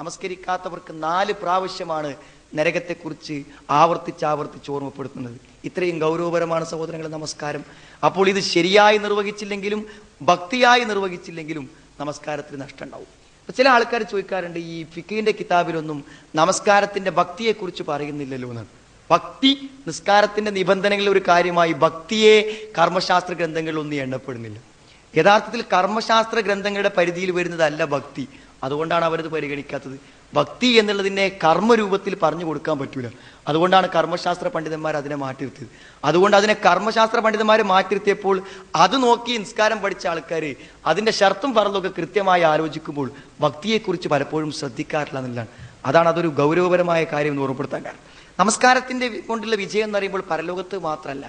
നമസ്കരിക്കാത്തവർക്ക് 4 പ്രാവശ്യമാണ് നരകത്തെക്കുറിച്ച് ആവർത്തിച്ച് ഓർമ്മപ്പെടുത്തുന്നത്. ഇത്രയും ഗൗരവപരമാണ് സഹോദരങ്ങളെ നമസ്കാരം. അപ്പോൾ ഇത് ശരിയായി നിർവഹിച്ചില്ലെങ്കിലും ഭക്തിയായി നിർവഹിച്ചില്ലെങ്കിലും നമസ്കാരത്തിന് നഷ്ടം ഉണ്ടാവും. ചില ആൾക്കാർ ചോദിക്കാറുണ്ട്, ഈ ഫിഖിന്റെ കിതാബിലൊന്നും നമസ്കാരത്തിന്റെ ഭക്തിയെക്കുറിച്ച് പറയുന്നില്ലല്ലോ എന്നാണ്. ഭക്തി നിസ്കാരത്തിന്റെ നിബന്ധനകളിൽ ഒരു കാര്യമായി ഭക്തിയെ കർമ്മശാസ്ത്ര ഗ്രന്ഥങ്ങളിലൊന്നും എണ്ണപ്പെടുന്നില്ല. യഥാർത്ഥത്തിൽ കർമ്മശാസ്ത്ര ഗ്രന്ഥങ്ങളുടെ പരിധിയിൽ വരുന്നതല്ല ഭക്തി. അതുകൊണ്ടാണ് അവരത് പരിഗണിക്കാത്തത്. ഭക്തി എന്നുള്ളതിനെ കർമ്മരൂപത്തിൽ പറഞ്ഞു കൊടുക്കാൻ പറ്റൂല. അതുകൊണ്ടാണ് കർമ്മശാസ്ത്ര പണ്ഡിതന്മാർ അതിനെ മാറ്റിയിരുത്തിയത്. അതുകൊണ്ട് അതിനെ കർമ്മശാസ്ത്ര പണ്ഡിതന്മാർ മാറ്റിയിരുത്തിയപ്പോൾ അത് നോക്കി നിസ്കാരം പഠിച്ച ആൾക്കാർ അതിന്റെ ഷർത്തും ഫർളൊക്കെ കൃത്യമായി ആലോചിക്കുമ്പോൾ ഭക്തിയെക്കുറിച്ച് പലപ്പോഴും ശ്രദ്ധിക്കാറില്ല എന്നുള്ളതാണ്. അതാണ് അതൊരു ഗൗരവപരമായ കാര്യം എന്ന് ഓർമ്മപ്പെടുത്താൻ കാരണം. നമസ്കാരത്തിന്റെ കൊണ്ടുള്ള വിജയം എന്ന് പറയുമ്പോൾ പരലോകത്ത് മാത്രമല്ല,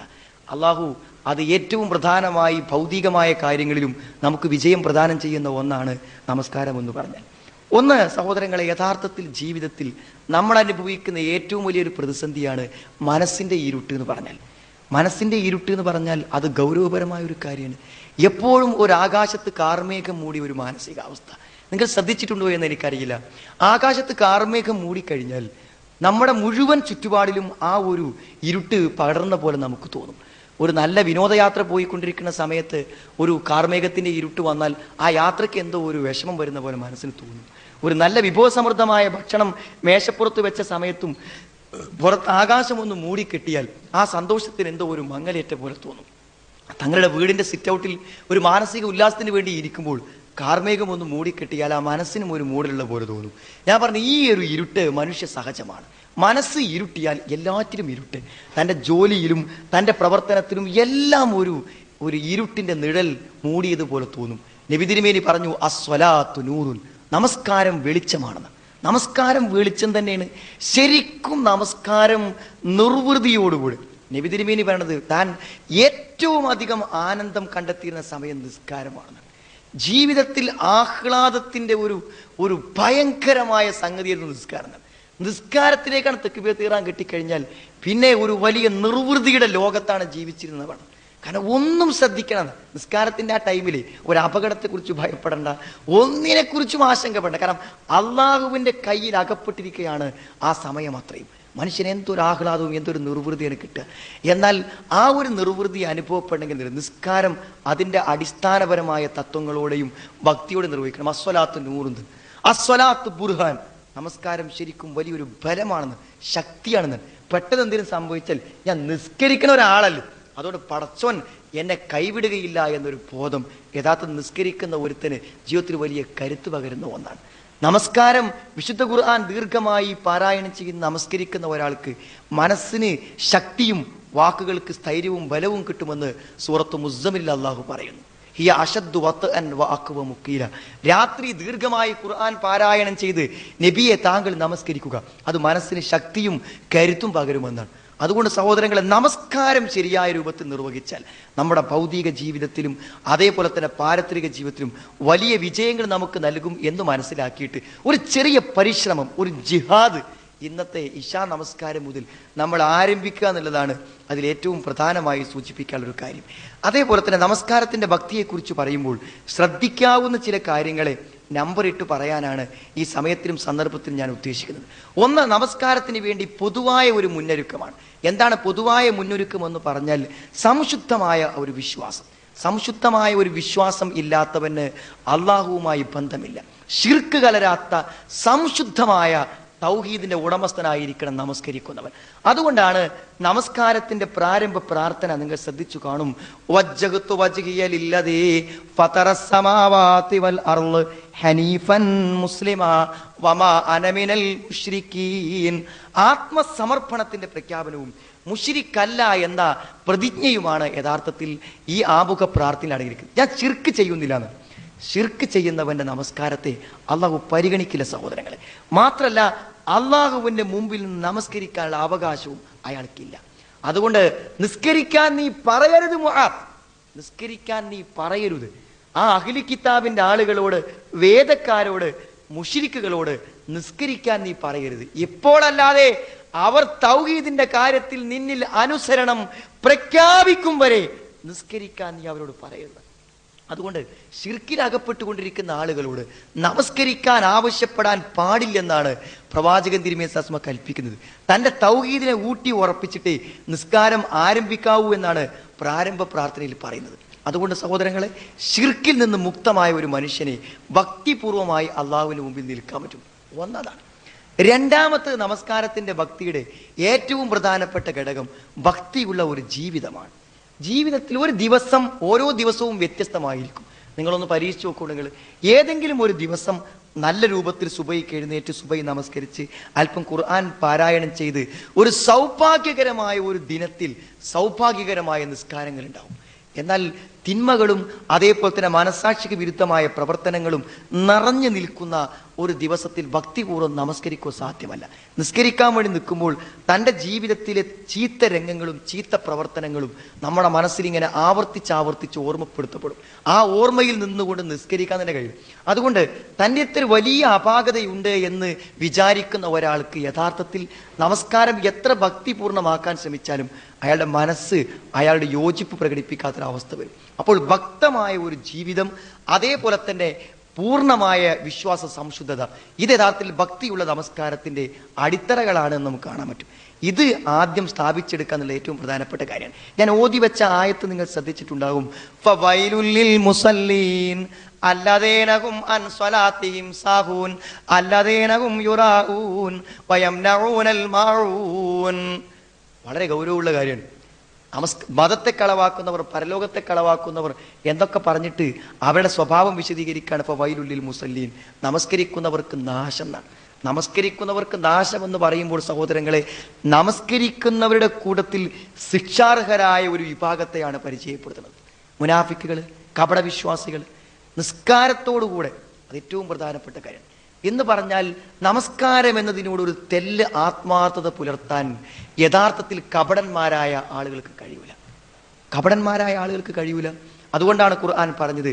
അള്ളാഹു അത് ഏറ്റവും പ്രധാനമായി ഭൗതികമായ കാര്യങ്ങളിലും നമുക്ക് വിജയം പ്രദാനം ചെയ്യുന്ന ഒന്നാണ് നമസ്കാരം എന്ന് പറഞ്ഞാൽ. ഒന്ന് സഹോദരങ്ങളെ, യഥാർത്ഥത്തിൽ ജീവിതത്തിൽ നമ്മൾ അനുഭവിക്കുന്ന ഏറ്റവും വലിയൊരു പ്രതിസന്ധിയാണ് മനസ്സിന്റെ ഇരുട്ട് എന്ന് പറഞ്ഞാൽ. മനസ്സിന്റെ ഇരുട്ട് എന്ന് പറഞ്ഞാൽ അത് ഗൗരവപരമായ ഒരു കാര്യമാണ്. എപ്പോഴും ഒരു ആകാശത്ത് കാർമേഘം മൂടിയ ഒരു മാനസികാവസ്ഥ നിങ്ങൾ ശ്രദ്ധിച്ചിട്ടുണ്ടോ എന്ന് എനിക്കറിയില്ല. ആകാശത്ത് കാർമേഘം മൂടിക്കഴിഞ്ഞാൽ നമ്മുടെ മുഴുവൻ ചുറ്റുപാടിലും ആ ഒരു ഇരുട്ട് പടർന്ന പോലെ നമുക്ക് തോന്നും. ഒരു നല്ല വിനോദയാത്ര പോയിക്കൊണ്ടിരിക്കുന്ന സമയത്ത് ഒരു കാർമേഘത്തിന്റെ ഇരുട്ട് വന്നാൽ ആ യാത്രയ്ക്ക് എന്തോ ഒരു വിഷമം വരുന്ന പോലെ മനസ്സിന് തോന്നും. ഒരു നല്ല വിഭവസമൃദ്ധമായ ഭക്ഷണം മേശപ്പുറത്ത് വെച്ച സമയത്തും പുറത്ത് ആകാശം ഒന്ന് മൂടിക്കെട്ടിയാൽ ആ സന്തോഷത്തിന് എന്തോ ഒരു മങ്ങലേറ്റ പോലെ തോന്നും. തങ്ങളുടെ വീടിന്റെ സിറ്റ് ഔട്ടിൽ ഒരു മാനസിക ഉല്ലാസത്തിന് വേണ്ടി ഇരിക്കുമ്പോൾ കാർമേഘം ഒന്ന് മൂടിക്കെട്ടിയാൽ ആ മനസ്സിനും ഒരു മൂടലുള്ള പോലെ തോന്നും. ഞാൻ പറഞ്ഞു, ഈ ഒരു ഇരുട്ട് മനുഷ്യ സഹജമാണ്. മനസ്സ് ഇരുട്ടിയാൽ എല്ലാറ്റിലും ഇരുട്ട്. തൻ്റെ ജോലിയിലും തൻ്റെ പ്രവർത്തനത്തിലും എല്ലാം ഒരു ഇരുട്ടിന്റെ നിഴൽ മൂടിയതുപോലെ തോന്നും. നബി തിരുമേനി പറഞ്ഞു, അസ്വലാത്തു നൂറുൻ, നമസ്കാരം വെളിച്ചമാണെന്ന്. നമസ്കാരം വെളിച്ചം തന്നെയാണ്. ശരിക്കും നമസ്കാരം നിർവൃതിയോടുകൂടി നബി തിരുമേനി പറയണത് താൻ ഏറ്റവും അധികം ആനന്ദം കണ്ടെത്തിയിരുന്ന സമയം നിസ്കാരമാണെന്ന്. ജീവിതത്തിൽ ആഹ്ലാദത്തിന്റെ ഒരു ഭയങ്കരമായ സംഗതിയായിരുന്നു നിസ്കാരം. നിസ്കാരത്തിലേക്കാണ് തെക്കുബീർ തീറാൻ കിട്ടിക്കഴിഞ്ഞാൽ പിന്നെ ഒരു വലിയ നിർവൃതിയുടെ ലോകത്താണ് ജീവിച്ചിരുന്നവർ. കാരണം ഒന്നും ശ്രദ്ധിക്കണം. നിസ്കാരത്തിന്റെ ആ ടൈമിൽ ഒരു അപകടത്തെക്കുറിച്ച് ഭയപ്പെടേണ്ട, ഒന്നിനെക്കുറിച്ചും ആശങ്കപ്പെടേണ്ട. കാരണം അള്ളാഹുവിന്റെ കയ്യിൽ അകപ്പെട്ടിരിക്കുകയാണ് ആ സമയം. അത്രയും മനുഷ്യന് എന്തൊരു ആഹ്ലാദവും എന്തൊരു നിർവൃതിയാണ് കിട്ടുക. എന്നാൽ ആ ഒരു നിർവൃതി അനുഭവപ്പെടണമെങ്കിൽ നിസ്കാരം അതിൻ്റെ അടിസ്ഥാനപരമായ തത്വങ്ങളോടെയും ഭക്തിയോടെ നിർവഹിക്കണം. അസ്വലാത്ത് നൂറുന്ന്, അസ്വലാത്ത് ബുർഹാൻ. നമസ്കാരം ശരിക്കും വലിയൊരു ബലമാണെന്ന്, ശക്തിയാണെന്ന്. പെട്ടെന്ന് എന്തെങ്കിലും സംഭവിച്ചാൽ ഞാൻ നിസ്കരിക്കുന്ന ഒരാളല്ലോ, അതുകൊണ്ട് പടച്ചോൻ എന്നെ കൈവിടുകയില്ല എന്നൊരു ബോധം യഥാർത്ഥം നിസ്കരിക്കുന്ന ഒരുത്തന് ജീവിതത്തിൽ വലിയ കരുത്ത് പകരുന്ന ഒന്നാണ്. നമസ്കാരം വിശുദ്ധ ഖുർആൻ ദീർഘമായി പാരായണം ചെയ്യുന്ന നമസ്കരിക്കുന്ന ഒരാൾക്ക് മനസ്സിന് ശക്തിയും വാക്കുകൾക്ക് സ്ഥൈര്യവും ബലവും കിട്ടുമെന്ന് സൂറത്ത് മുസ്സമിൽ അല്ലാഹു പറയുന്നു. ഹിയ അശദ്ദു വത്അൻ വഅഖ്വ മുഖീല. രാത്രി ദീർഘമായി ഖുർആൻ പാരായണം ചെയ്ത് നബിയെ താങ്കൾ നമസ്കരിക്കുക, അത് മനസ്സിന് ശക്തിയും കരുത്തും പകരുമെന്നാണ്. അതുകൊണ്ട് സഹോദരങ്ങളെ, നമസ്കാരം ശരിയായ രൂപത്തിൽ നിർവഹിച്ചാൽ നമ്മുടെ ഭൗതിക ജീവിതത്തിലും അതേപോലെ തന്നെ പാരത്രിക ജീവിതത്തിലും വലിയ വിജയങ്ങൾ നമുക്ക് നൽകും എന്ന് മനസ്സിലാക്കിയിട്ട് ഒരു ചെറിയ പരിശ്രമം, ഒരു ജിഹാദ് ഇന്നത്തെ ഇശാ നമസ്കാരം മുതൽ നമ്മൾ ആരംഭിക്കുക എന്നുള്ളതാണ് അതിലേറ്റവും പ്രധാനമായി സൂചിപ്പിക്കാനുള്ളൊരു കാര്യം. അതേപോലെ തന്നെ നമസ്കാരത്തിൻ്റെ ഭക്തിയെക്കുറിച്ച് പറയുമ്പോൾ ശ്രദ്ധിക്കാവുന്ന ചില കാര്യങ്ങളെ നമ്പർ ഇട്ട് പറയാനാണ് ഈ സമയത്തിലും സന്ദർഭത്തിലും ഞാൻ ഉദ്ദേശിക്കുന്നത്. ഒന്ന്, നമസ്കാരത്തിന് വേണ്ടി പൊതുവായ ഒരു മുന്നൊരുക്കമാണ്. എന്താണ് പൊതുവായ മുന്നൊരുക്കം എന്ന് പറഞ്ഞാൽ സംശുദ്ധമായ ഒരു വിശ്വാസം. സംശുദ്ധമായ ഒരു വിശ്വാസം ഇല്ലാത്തവന് അള്ളാഹുവുമായി ബന്ധമില്ല. ശിർക്ക് കലരാത്ത സംശുദ്ധമായ തൗഹീദിന്റെ ഉടമസ്ഥനായിരിക്കണം നമസ്കരിക്കുന്നവൻ. അതുകൊണ്ടാണ് നമസ്കാരത്തിന്റെ പ്രാരംഭ പ്രാർത്ഥന നിങ്ങൾ ശ്രദ്ധിച്ചു കാണും. വജ്ജഹ്തു വജ്ഹിയ ലില്ലദീ ഫതറസ് സമാവാതി വൽ അർള് ഹനീഫൻ മുസ്ലിമാ വമാ അന മിനൽ മുശ്രിക്കീൻ. ആത്മസമർപ്പണത്തിന്റെ പ്രഖ്യാപനവും മുശ്രിക്കല്ല എന്ന പ്രതിജ്ഞയുമാണ് യഥാർത്ഥത്തിൽ ഈ ആമുഖ പ്രാർത്ഥനയിൽ അടങ്ങിയിരിക്കുന്നത്. ഞാൻ ശിർക്ക് ചെയ്യുന്നില്ല എന്ന്. ശിർക്ക് ചെയ്യുന്നവന്റെ നമസ്കാരത്തെ അള്ളാഹു പരിഗണിക്കില്ല സഹോദരങ്ങളെ. മാത്രല്ല അള്ളാഹുവിന്റെ മുമ്പിൽ നിന്ന് നമസ്കരിക്കാനുള്ള അവകാശവും അയാൾക്കില്ല. അതുകൊണ്ട് നിസ്കരിക്കാൻ നീ പറയരുത് മുആദ്, നിസ്കരിക്കാൻ നീ പറയരുത്. ആ അഹ്ലി കിതാബിന്റെ ആളുകളോട്, വേദക്കാരോട്, മുശ്രിക്കുകളോട് നിസ്കരിക്കാൻ നീ പറയരുത്. എപ്പോഴല്ലാതെ അവർ തൗഹീദിന്റെ കാര്യത്തിൽ നിന്നിൽ അനുസരണം പ്രഖ്യാപിക്കും വരെ നിസ്കരിക്കാൻ നീ അവരോട് പറയരുത്. അതുകൊണ്ട് ശിർക്കിൽ അകപ്പെട്ടുകൊണ്ടിരിക്കുന്ന ആളുകളോട് നമസ്കരിക്കാൻ ആവശ്യപ്പെടാൻ പാടില്ലെന്നാണ് പ്രവാചകൻ തിരുമേനി സസ്മ കൽപ്പിക്കുന്നത്. തന്റെ തൗഹീദിനെ ഊട്ടി ഉറപ്പിച്ചിട്ട് നിസ്കാരം ആരംഭിക്കാവൂ എന്നാണ് പ്രാരംഭ പ്രാർത്ഥനയിൽ പറയുന്നത്. അതുകൊണ്ട് സഹോദരങ്ങളെ, ശിർക്കിൽ നിന്ന് മുക്തമായ ഒരു മനുഷ്യനെ ഭക്തിപൂർവമായി അള്ളാഹുവിന് മുമ്പിൽ നിൽക്കാൻ പറ്റും. ഒന്നതാണ്. രണ്ടാമത്തെ, നമസ്കാരത്തിന്റെ ഭക്തിയുടെ ഏറ്റവും പ്രധാനപ്പെട്ട ഘടകം ഭക്തിയുള്ള ഒരു ജീവിതമാണ്. ജീവിതത്തിൽ ഒരു ദിവസം, ഓരോ ദിവസവും വ്യത്യസ്തമായിരിക്കും. നിങ്ങളൊന്ന് പരീക്ഷിച്ച് നോക്കുന്നുണ്ടെങ്കിൽ ഏതെങ്കിലും ഒരു ദിവസം നല്ല രൂപത്തിൽ സുബഹിക്ക് എഴുന്നേറ്റ് സുബഹി നമസ്കരിച്ച് അല്പം ഖുർആൻ പാരായണം ചെയ്ത് ഒരു സൗഭാഗ്യകരമായ ഒരു ദിനത്തിൽ സൗഭാഗ്യകരമായ നിസ്കാരങ്ങൾ ഉണ്ടാവും. എന്നാൽ തിന്മകളും അതേപോലെ തന്നെ മനസാക്ഷിക്ക് വിരുദ്ധമായ പ്രവർത്തനങ്ങളും നിറഞ്ഞു നിൽക്കുന്ന ഒരു ദിവസത്തിൽ ഭക്തിപൂർവ്വം നമസ്കരിക്കുക സാധ്യമല്ല. നിസ്കരിക്കാൻ വേണ്ടി നിൽക്കുമ്പോൾ തൻ്റെ ജീവിതത്തിലെ ചീത്ത രംഗങ്ങളും ചീത്ത പ്രവർത്തനങ്ങളും നമ്മുടെ മനസ്സിൽ ഇങ്ങനെ ആവർത്തിച്ച് ഓർമ്മപ്പെടുത്തപ്പെടും. ആ ഓർമ്മയിൽ നിന്നുകൊണ്ട് നിസ്കരിക്കാൻ തന്നെ കഴിയും. അതുകൊണ്ട് തൻ്റെ അത്ര വലിയ അപാകതയുണ്ട് എന്ന് വിചാരിക്കുന്ന ഒരാൾക്ക് യഥാർത്ഥത്തിൽ നമസ്കാരം എത്ര ഭക്തിപൂർണ്ണമാക്കാൻ ശ്രമിച്ചാലും അയാളുടെ മനസ്സ് അയാളുടെ യോജിപ്പ് പ്രകടിപ്പിക്കാത്തൊരവസ്ഥ വരും. അപ്പോൾ ഭക്തമായ ഒരു ജീവിതം, അതേപോലെ തന്നെ പൂർണ്ണമായ വിശ്വാസ സംശുദ്ധത, ഇത് യഥാർത്ഥത്തിൽ ഭക്തിയുള്ള നമസ്കാരത്തിന്റെ അടിത്തറകളാണ് എന്ന് നമുക്ക് കാണാൻ പറ്റും. ഇത് ആദ്യം സ്ഥാപിച്ചെടുക്കുക എന്നുള്ള ഏറ്റവും പ്രധാനപ്പെട്ട കാര്യമാണ്. ഞാൻ ഓതി വെച്ച ആയത്ത് നിങ്ങൾ ശ്രദ്ധിച്ചിട്ടുണ്ടാകും. ഫവൈലുൽ ലിൽ മുസല്ലീൻ അല്ലദീനഹും അൻ സ്വലാത്തിഹിം സാഹൂൻ അല്ലദീനഹും യുറാഊൻ വയംനഊനൽ മാഊൻ. വളരെ ഗൗരവമുള്ള കാര്യമാണ്. മതത്തെ കളവാക്കുന്നവർ, പരലോകത്തെ കളവാക്കുന്നവർ എന്തൊക്കെ പറഞ്ഞിട്ട് അവരുടെ സ്വഭാവം വിശദീകരിക്കുകയാണ്. ഫവൈലുൽ ലിൽ മുസല്ലീൻ, നമസ്കരിക്കുന്നവർക്ക് നാശം എന്നാണ്. നമസ്കരിക്കുന്നവർക്ക് നാശം എന്ന് പറയുമ്പോൾ സഹോദരങ്ങളെ, നമസ്കരിക്കുന്നവരുടെ കൂട്ടത്തിൽ ശിക്ഷാർഹരായ ഒരു വിഭാഗത്തെയാണ് പരിചയപ്പെടുത്തുന്നത്. മുനാഫിക്കുകൾ, കപടവിശ്വാസികൾ. നിസ്കാരത്തോടുകൂടെ, അത് ഏറ്റവും പ്രധാനപ്പെട്ട കാര്യം എന്ന് പറഞ്ഞാൽ, നമസ്കാരം എന്നതിനോട് ഒരു തെല്ല് ആത്മാർത്ഥത പുലർത്താൻ യഥാർത്ഥത്തിൽ കപടന്മാരായ ആളുകൾക്ക് കഴിയൂല. കപടന്മാരായ ആളുകൾക്ക് കഴിയൂല. അതുകൊണ്ടാണ് ഖുർആൻ പറഞ്ഞത്,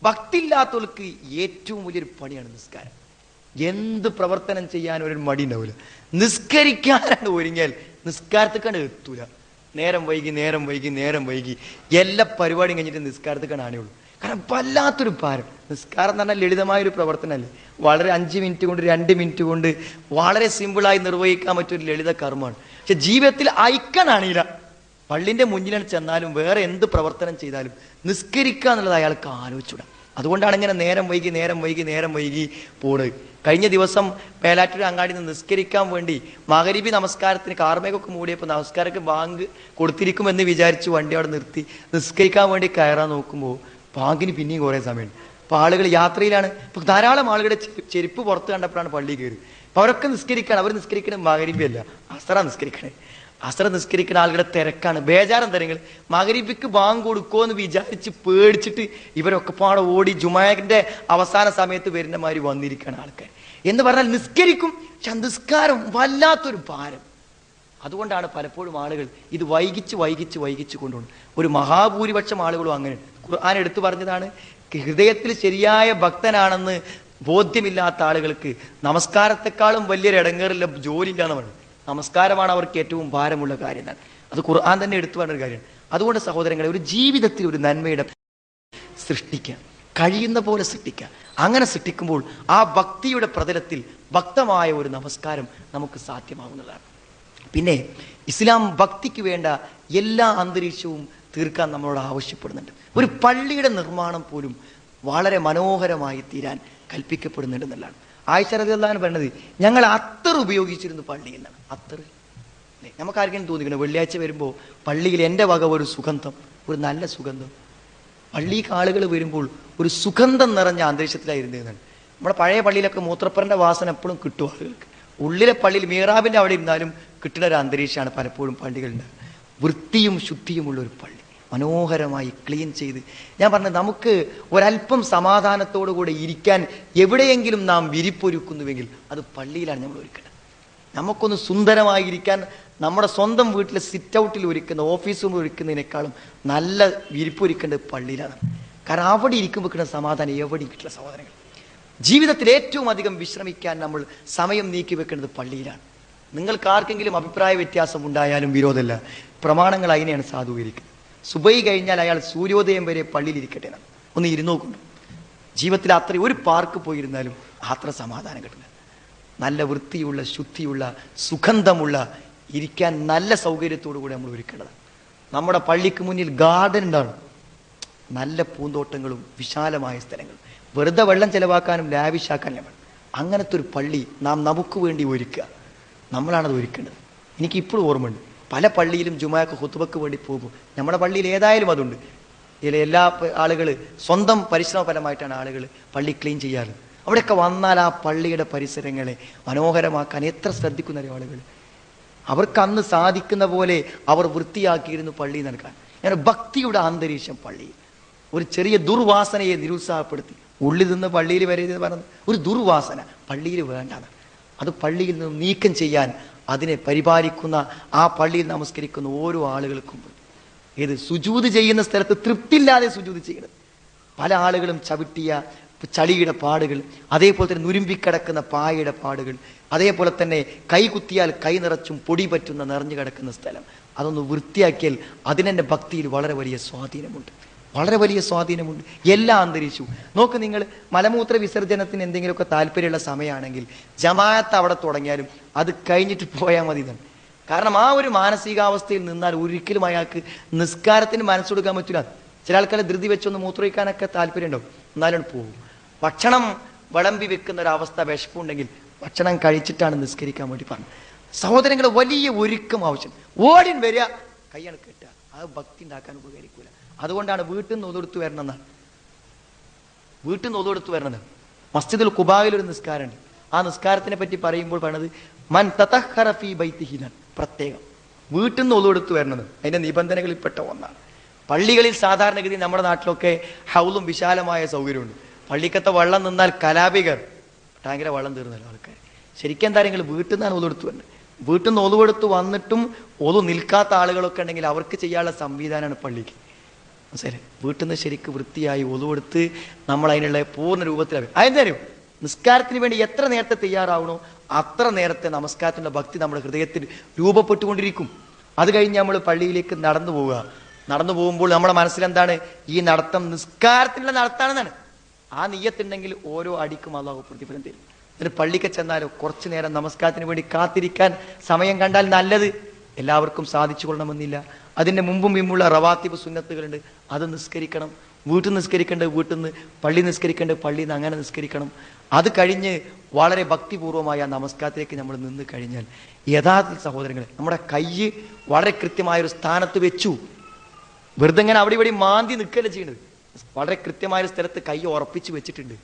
ഭക്തിയില്ലാത്തവർക്ക് ഏറ്റവും വലിയൊരു പണിയാണ് നിസ്കാരം. എന്ത് പ്രവർത്തനം ചെയ്യാൻ ഒരു മടി ഉണ്ടാവില്ല. നിസ്കരിക്കാനാണ് ഒരുങ്ങിയാൽ നിസ്കാരത്തേക്കാണ് എത്തൂല. നേരം വൈകി എല്ലാ പരിപാടിയും കഴിഞ്ഞിട്ട് നിസ്കാരത്തേക്കാണ് ആണുള്ളൂ. കാരണം വല്ലാത്തൊരു ഭാരം. നിസ്കാരം എന്ന് പറഞ്ഞാൽ ലളിതമായൊരു പ്രവർത്തനമല്ലേ. വളരെ 5 മിനിറ്റ് കൊണ്ട് 2 മിനിറ്റ് കൊണ്ട് വളരെ സിമ്പിളായി നിർവഹിക്കാൻ പറ്റിയൊരു ലളിത കർമ്മമാണ്. പക്ഷെ ജീവിതത്തിൽ ഐക്കണാണില്ല. പള്ളിന്റെ മുന്നിലാണ് ചെന്നാലും വേറെ എന്ത് പ്രവർത്തനം ചെയ്താലും നിസ്കരിക്കുക എന്നുള്ളത് അയാൾക്ക് ആലോചിച്ചുകൂടാ. അതുകൊണ്ടാണ് ഇങ്ങനെ നേരം വൈകി പോണ്. കഴിഞ്ഞ ദിവസം പേലാറ്റൂർ അങ്ങാടി നിന്ന് നിസ്കരിക്കാൻ വേണ്ടി മഗ്‌രിബി നമസ്കാരത്തിന് കാർമേഘമൊക്കെ മൂടിയപ്പോൾ നമസ്കാരക്ക് ബാങ്ക് കൊടുത്തിരിക്കുമെന്ന് വിചാരിച്ച് വണ്ടി അവിടെ നിർത്തി നിസ്കരിക്കാൻ വേണ്ടി കയറാൻ നോക്കുമ്പോൾ ബാങ്കിന് പിന്നെയും കുറേ സമയമുണ്ട്. അപ്പോൾ ആളുകൾ യാത്രയിലാണ്. ഇപ്പോൾ ധാരാളം ആളുകളുടെ ചെരുപ്പ് പുറത്ത് കണ്ടപ്പോഴാണ് പള്ളി കയറി. അപ്പോൾ അവരൊക്കെ നിസ്കരിക്കുകയാണ്. അവർ നിസ്കരിക്കണ മഗ്‌രിബി അല്ല, അസറ നിസ്കരിക്കണേ. അസറ നിസ്കരിക്കുന്ന ആളുകളുടെ തിരക്കാണ്. ബേജാറും തരങ്ങൾ. മഗ്‌രിബിക്ക് ബാങ്ക് കൊടുക്കുമോ എന്ന് വിചാരിച്ച് പേടിച്ചിട്ട് ഇവരൊക്കെ പാടെ ഓടി ജുമാന്റെ അവസാന സമയത്ത് വരുന്ന മാതിരി വന്നിരിക്കുകയാണ് ആൾക്കാർ. എന്ന് പറഞ്ഞാൽ നിസ്കരിക്കും, പക്ഷെ നിസ്കാരം വല്ലാത്തൊരു ഭാരം. അതുകൊണ്ടാണ് പലപ്പോഴും ആളുകൾ ഇത് വൈകിച്ച് കൊണ്ടുപോകുന്നത്. ഒരു മഹാഭൂരിപക്ഷം ആളുകളും അങ്ങനെ. ഖുർആൻ എടുത്തു പറഞ്ഞതാണ്, ഹൃദയത്തിൽ ശരിയായ ഭക്തനാണെന്ന് ബോധ്യമില്ലാത്ത ആളുകൾക്ക് നമസ്കാരത്തെക്കാളും വലിയൊരു ഇടങ്ങേറില്ല ജോലിയില്ല എന്ന് പറഞ്ഞു. നമസ്കാരമാണ് അവർക്ക് ഏറ്റവും ഭാരമുള്ള കാര്യം. അത് ഖുർആൻ തന്നെ എടുത്തു പറഞ്ഞൊരു കാര്യമാണ്. അതുകൊണ്ട് സഹോദരങ്ങളെ, ഒരു ജീവിതത്തിൽ ഒരു നന്മയുടെ സൃഷ്ടിക്കുക, കഴിയുന്ന പോലെ സൃഷ്ടിക്കുക. അങ്ങനെ സൃഷ്ടിക്കുമ്പോൾ ആ ഭക്തിയുടെ പ്രതലത്തിൽ ഭക്തമായ ഒരു നമസ്കാരം നമുക്ക് സാധ്യമാകുന്നതാണ്. പിന്നെ ഇസ്ലാം ഭക്തിക്ക് വേണ്ട എല്ലാ അന്തരീക്ഷവും തീർക്കാൻ നമ്മളോട് ആവശ്യപ്പെടുന്നുണ്ട്. ഒരു പള്ളിയുടെ നിർമ്മാണം പോലും വളരെ മനോഹരമായി തീരാൻ കൽപ്പിക്കപ്പെടുന്നുണ്ടെന്നുള്ളതാണ്. ആയിഷ റളിയല്ലാഹു അൻഹ പറഞ്ഞത്, ഞങ്ങൾ അത്തർ ഉപയോഗിച്ചിരുന്നു പള്ളിയിൽ നിന്നാണ്. അത്തർ നമുക്ക് ആർക്കെങ്കിലും തോന്നിക്കണം, വെള്ളിയാഴ്ച വരുമ്പോൾ പള്ളിയിൽ എൻ്റെ വക ഒരു സുഗന്ധം, ഒരു നല്ല സുഗന്ധം. പള്ളിക്ക് ആളുകൾ വരുമ്പോൾ ഒരു സുഗന്ധം നിറഞ്ഞ അന്തരീക്ഷത്തിലായിരുന്നു എന്നാണ്. നമ്മുടെ പഴയ പള്ളിയിലൊക്കെ മൂത്രപ്പരൻ്റെ വാസന എപ്പോഴും കിട്ടും ആളുകൾക്ക്. ഉള്ളിലെ പള്ളിയിൽ മീറാബിൻ്റെ അവിടെ ഇരുന്നാലും കിട്ടുന്ന ഒരു അന്തരീക്ഷമാണ് പലപ്പോഴും പള്ളികളുണ്ട്. വൃത്തിയും ശുദ്ധിയുമുള്ള ഒരു പള്ളി, മനോഹരമായി ക്ലീൻ ചെയ്ത്. ഞാൻ പറഞ്ഞത്, നമുക്ക് ഒരല്പം സമാധാനത്തോടു കൂടെ ഇരിക്കാൻ എവിടെയെങ്കിലും നാം വിരിപ്പൊരുക്കുന്നുവെങ്കിൽ അത് പള്ളിയിലാണ് നമ്മൾ ഒരുക്കേണ്ടത്. നമുക്കൊന്ന് സുന്ദരമായിരിക്കാൻ നമ്മുടെ സ്വന്തം വീട്ടിലെ സിറ്റ് ഔട്ടിൽ ഒരുക്കുന്ന, ഓഫീസ് റൂമിൽ ഒരുക്കുന്നതിനേക്കാളും നല്ല വിരിപ്പൊരുക്കേണ്ടത് പള്ളിയിലാണ്. കാരണം അവിടെ ഇരിക്കുമ്പോൾ കിട്ടുന്ന സമാധാനം എവിടെയും കിട്ടില്ല സഹോദരങ്ങൾ. ജീവിതത്തിൽ ഏറ്റവും അധികം വിശ്രമിക്കാൻ നമ്മൾ സമയം നീക്കി വെക്കേണ്ടത് പള്ളിയിലാണ്. നിങ്ങൾക്ക് ആർക്കെങ്കിലും അഭിപ്രായ വ്യത്യാസം ഉണ്ടായാലും വിരോധമല്ല, പ്രമാണങ്ങൾ അതിനെയാണ് സാധൂകരിക്കുന്നത്. സുബൈ കഴിഞ്ഞാൽ അയാൾ സൂര്യോദയം വരെ പള്ളിയിലിരിക്കട്ടെ എന്നാണ്. ഒന്ന് ഇരുന്നോക്കുണ്ട്. ജീവിതത്തിൽ അത്രയും ഒരു പാർക്ക് പോയിരുന്നാലും അത്ര സമാധാനം കിട്ടുന്നത്. നല്ല വൃത്തിയുള്ള, ശുദ്ധിയുള്ള, സുഗന്ധമുള്ള, ഇരിക്കാൻ നല്ല സൗകര്യത്തോടു കൂടി നമ്മൾ ഒരുക്കേണ്ടതാണ്. നമ്മുടെ പള്ളിക്ക് മുന്നിൽ ഗാർഡൻ ഉണ്ടാകും, നല്ല പൂന്തോട്ടങ്ങളും വിശാലമായ സ്ഥലങ്ങളും. വെറുതെ വെള്ളം ചെലവാക്കാനും ലാവിഷാക്കാനും വേണം. അങ്ങനത്തെ ഒരു പള്ളി നാം നമുക്ക് വേണ്ടി ഒരുക്കുക. നമ്മളാണത് ഒരുക്കേണ്ടത്. എനിക്കിപ്പോഴും ഓർമ്മയുണ്ട്, പല പള്ളിയിലും ജുമാക്ക് ഹുതുബക്ക് വേണ്ടി പോകും. നമ്മുടെ പള്ളിയിൽ ഏതായാലും അതുണ്ട്. ഇതിലെ എല്ലാ ആളുകൾ സ്വന്തം പരിശ്രമഫലമായിട്ടാണ് ആളുകൾ പള്ളി ക്ലീൻ ചെയ്യാറ്. അവിടെയൊക്കെ വന്നാൽ ആ പള്ളിയുടെ പരിസരങ്ങളെ മനോഹരമാക്കാൻ എത്ര ശ്രദ്ധിക്കുന്ന ആളുകൾ. അവർക്ക് അന്ന് സാധിക്കുന്ന പോലെ അവർ വൃത്തിയാക്കിയിരുന്നു പള്ളി നൽകാൻ. അങ്ങനെ ഭക്തിയുടെ അന്തരീക്ഷം പള്ളിയിൽ. ഒരു ചെറിയ ദുർവാസനയെ നിരുത്സാഹപ്പെടുത്തി ഉള്ളിൽ നിന്ന് പള്ളിയിൽ വരെ പറഞ്ഞത് ഒരു ദുർവാസന പള്ളിയിൽ വേണ്ടാണ്. അത് പള്ളിയിൽ നിന്ന് നീക്കം ചെയ്യാൻ അതിനെ പരിപാലിക്കുന്ന, ആ പള്ളിയിൽ നമസ്കരിക്കുന്ന ഓരോ ആളുകൾക്കും ഏത് സുജൂദ് ചെയ്യുന്ന സ്ഥലത്ത് തൃപ്തിയില്ലാതെ സുജൂദ് ചെയ്യുന്നത്. പല ആളുകളും ചവിട്ടിയ ചളിയുടെ പാടുകൾ, അതേപോലെ തന്നെ നുരുമ്പിക്കിടക്കുന്ന പായയുടെ പാടുകൾ, അതേപോലെ തന്നെ കൈ കുത്തിയാൽ കൈ നിറച്ചും പൊടി പറ്റുന്ന നിറഞ്ഞു കിടക്കുന്ന സ്ഥലം, അതൊന്ന് വൃത്തിയാക്കിയാൽ അതിനെൻ്റെ ഭക്തിയിൽ വളരെ വലിയ സ്വാധീനമുണ്ട്, വളരെ വലിയ സ്വാധീനമുണ്ട്. എല്ലാ അന്തരീക്ഷവും നോക്ക്. നിങ്ങൾ മലമൂത്ര വിസർജനത്തിന് എന്തെങ്കിലുമൊക്കെ താല്പര്യമുള്ള സമയമാണെങ്കിൽ ജമാഅത്ത് അവിടെ തുടങ്ങിയാലും അത് കഴിഞ്ഞിട്ട് പോയാൽ മതി എന്നാണ്. കാരണം ആ ഒരു മാനസികാവസ്ഥയിൽ നിന്നാൽ ഒരിക്കലും അയാൾക്ക് നിസ്കാരത്തിന് മനസ്സെടുക്കാൻ പറ്റില്ല. ചില ആൾക്കാരെ ധൃതി വെച്ചൊന്ന് മൂത്രമൊഴിക്കാനൊക്കെ താല്പര്യം ഉണ്ടാവും, എന്നാലും പോകും. ഭക്ഷണം വിളമ്പി വെക്കുന്ന ഒരവസ്ഥ, വിശപ്പുണ്ടെങ്കിൽ ഭക്ഷണം കഴിച്ചിട്ടാണ് നിസ്കരിക്കാൻ വേണ്ടി പറഞ്ഞത്. സഹോദരങ്ങൾ, വലിയ ഒരുക്കം ആവശ്യം. ഓടിൻ വരിക, കയ്യാണ് കെട്ടുക, അത് ഭക്തി ഉണ്ടാക്കാൻ ഉപകരിക്കൂല. അതുകൊണ്ടാണ് വീട്ടിൽ നിന്ന് ഒതെടുത്ത് വരണമെന്നാണ്. വീട്ടിൽ നിന്ന് ഒതെടുത്ത് വരണമെന്നാണ്. മസ്ജിദുൽ ഖുബായിൽ ഒരു നിസ്കാരമുണ്ട്. ആ നിസ്കാരത്തിനെ പറ്റി പറയുമ്പോൾ പറയുന്നത് മൻ തതഹറ ഫീ ബൈതിഹിനാണ്. പ്രത്യേകം വീട്ടിൽ നിന്ന് ഒതെടുത്ത് വരണത് അതിന്റെ നിബന്ധനകളിൽപ്പെട്ട ഒന്നാണ്. പള്ളികളിൽ സാധാരണഗതി നമ്മുടെ നാട്ടിലൊക്കെ ഹൗലും വിശാലമായ സൗകര്യമുണ്ട്. പള്ളിക്കത്തെ വെള്ളം നിന്നാൽ കലാപികർ ടാങ്കിലെ വെള്ളം തീർന്നല്ലോ ആൾക്കാർ. ശരിക്കും എന്താ നിങ്ങൾ വീട്ടിൽ നിന്നാണ് ഒതെടുത്ത് വരുന്നത്. വീട്ടിൽ നിന്ന് ഒതുവെടുത്ത് വന്നിട്ടും ഒതു നിൽക്കാത്ത ആളുകളൊക്കെ ഉണ്ടെങ്കിൽ അവർക്ക് ചെയ്യാനുള്ള സംവിധാനമാണ് പള്ളിക്ക്. മനസ്സിലായി? വീട്ടിൽ നിന്ന് ശരിക്ക് വൃത്തിയായി ഒതുവെടുത്ത് നമ്മൾ അതിനുള്ള പൂർണ്ണ രൂപത്തിലാവും. അതെന്തായാലും നിസ്കാരത്തിന് വേണ്ടി എത്ര നേരത്തെ തയ്യാറാവണോ അത്ര നേരത്തെ നമസ്കാരത്തിൻ്റെ ഭക്തി നമ്മുടെ ഹൃദയത്തിൽ രൂപപ്പെട്ടുകൊണ്ടിരിക്കും. അത് കഴിഞ്ഞ് നമ്മൾ പള്ളിയിലേക്ക് നടന്നു പോവുക. നടന്നു പോകുമ്പോൾ നമ്മുടെ മനസ്സിലെന്താണ്? ഈ നടത്തം നിസ്കാരത്തിനുള്ള നടത്താണെന്നാണ്. ആ നിയ്യത്തുണ്ടെങ്കിൽ ഓരോ അടിക്കും അല്ലാഹു പ്രതിഫലം തരും. എന്നിട്ട് പള്ളിക്ക് ചെന്നാലോ കുറച്ചു നേരം നമസ്കാരത്തിന് വേണ്ടി കാത്തിരിക്കാൻ സമയം കണ്ടാൽ നല്ലത്. എല്ലാവർക്കും സാധിച്ചു കൊള്ളണമെന്നില്ല. അതിൻ്റെ മുമ്പും പിമ്പുള്ള റവാത്തിബ് സുന്നത്തുകളുണ്ട്, അത് നിസ്കരിക്കണം. വീട്ടിൽ നിസ്കരിക്കേണ്ടത് വീട്ടിൽ നിന്ന്, പള്ളി നിസ്കരിക്കേണ്ടത് പള്ളിയിൽ നിന്ന്, അങ്ങനെ നിസ്കരിക്കണം. അത് കഴിഞ്ഞ് വളരെ ഭക്തിപൂർവമായ നമസ്കാരത്തിലേക്ക് നമ്മൾ നിന്ന് കഴിഞ്ഞാൽ യഥാർത്ഥ സഹോദരങ്ങളെ നമ്മുടെ കൈ വളരെ കൃത്യമായൊരു സ്ഥാനത്ത് വെച്ചു. വെറുതെ ഇങ്ങനെ അവിടെ ഇവിടെ മാന്തി നിൽക്കല്ല ചെയ്യുന്നത്. വളരെ കൃത്യമായൊരു സ്ഥലത്ത് കൈ ഉറപ്പിച്ച് വെച്ചിട്ടുണ്ട്.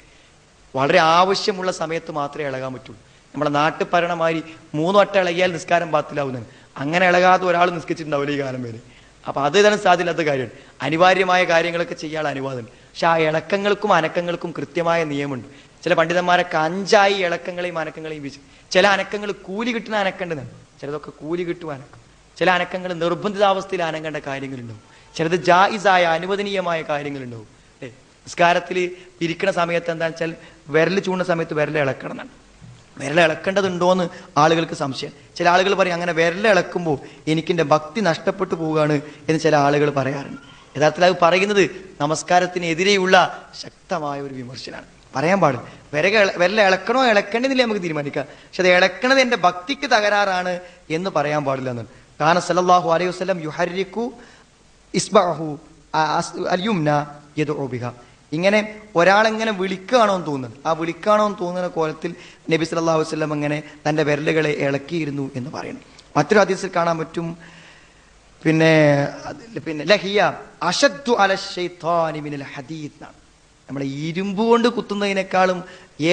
വളരെ ആവശ്യമുള്ള സമയത്ത് മാത്രമേ ഇളകാൻ പറ്റുള്ളൂ. നമ്മുടെ നാട്ടിൽ പറയണമാതിരി 3 വട്ടം ഇളകിയാൽ നിസ്കാരം ബാത്തിലാവുന്നത്. അങ്ങനെ ഇളകാതെ ഒരാൾ നിസ്കരിച്ചിട്ടുണ്ടാവില്ല ഈ കാലം വരെ. അപ്പം അത് തന്നെ സാധ്യമില്ലാത്ത കാര്യമാണ്. അനിവാര്യമായ കാര്യങ്ങളൊക്കെ ചെയ്യാൻ അനുവാദമുണ്ട്. പക്ഷെ ആ ഇളക്കങ്ങൾക്കും അനക്കങ്ങൾക്കും കൃത്യമായ നിയമമുണ്ട്. ചില പണ്ഡിതന്മാരൊക്കെ 5 ഇളക്കങ്ങളെയും അനക്കങ്ങളെയും വീശി. ചില അനക്കങ്ങൾ കൂലി കിട്ടുന്ന അനക്കേണ്ടതാണ്, ചിലതൊക്കെ കൂലി കിട്ടും അനക്കം. ചില അനക്കങ്ങൾ നിർബന്ധിതാവസ്ഥയിൽ അനങ്ങേണ്ട കാര്യങ്ങളുണ്ടാവും. ചിലത് ജായിസായ അനുവദനീയമായ കാര്യങ്ങളുണ്ടാവും. നിസ്കാരത്തിൽ ഇരിക്കുന്ന സമയത്ത് എന്താ വെച്ചാൽ വിരൽ ചൂണ്ടുന്ന സമയത്ത് വിരൽ ഇളക്കണം എന്നാണ്. വിരൽ ഇളക്കേണ്ടതുണ്ടോയെന്ന് ആളുകൾക്ക് സംശയം. ചില ആളുകൾ പറയും അങ്ങനെ വിരൽ ഇളക്കുമ്പോൾ എനിക്കെൻ്റെ ഭക്തി നഷ്ടപ്പെട്ടു പോവുകയാണ് എന്ന് ചില ആളുകൾ പറയാറുണ്ട്. യഥാർത്ഥത്തിൽ അത് പറയുന്നത് നമസ്കാരത്തിനെതിരെയുള്ള ശക്തമായ ഒരു വിമർശനമാണ്. പറയാൻ പാടില്ല. വിരൽ ഇളക്കണോ ഇളക്കേണ്ടതില്ല നമുക്ക് തീരുമാനിക്കാം. പക്ഷെ അത് ഇളക്കണത് എൻ്റെ ഭക്തിക്ക് തകരാറാണ് എന്ന് പറയാൻ പാടില്ല എന്നാണ്. കാരണം സല്ലല്ലാഹു അലൈഹി വസല്ലം യുഹർരികു ഇസ്ബഅഹു അൽയുംന യദ്ഉ ബിഹാ. ഇങ്ങനെ ഒരാളെങ്ങനെ വിളിക്കുകയാണോ എന്ന് തോന്നുന്നത്, ആ വിളിക്കുകയാണോ എന്ന് തോന്നുന്ന കോലത്തിൽ നബി സല്ലല്ലാഹു അലൈഹി വസല്ലം അങ്ങനെ തൻ്റെ വിരലുകളെ ഇളക്കിയിരുന്നു എന്ന് പറയുന്നു. മറ്റൊരു ഹദീസിൽ കാണാൻ പറ്റും പിന്നെ പിന്നെ ലഹിയ അശദ്ദു അല ശൈത്താനി മിനൽ ഹദീദ് എന്നാണ്. നമ്മളെ ഇരുമ്പ് കൊണ്ട് കുത്തുന്നതിനേക്കാളും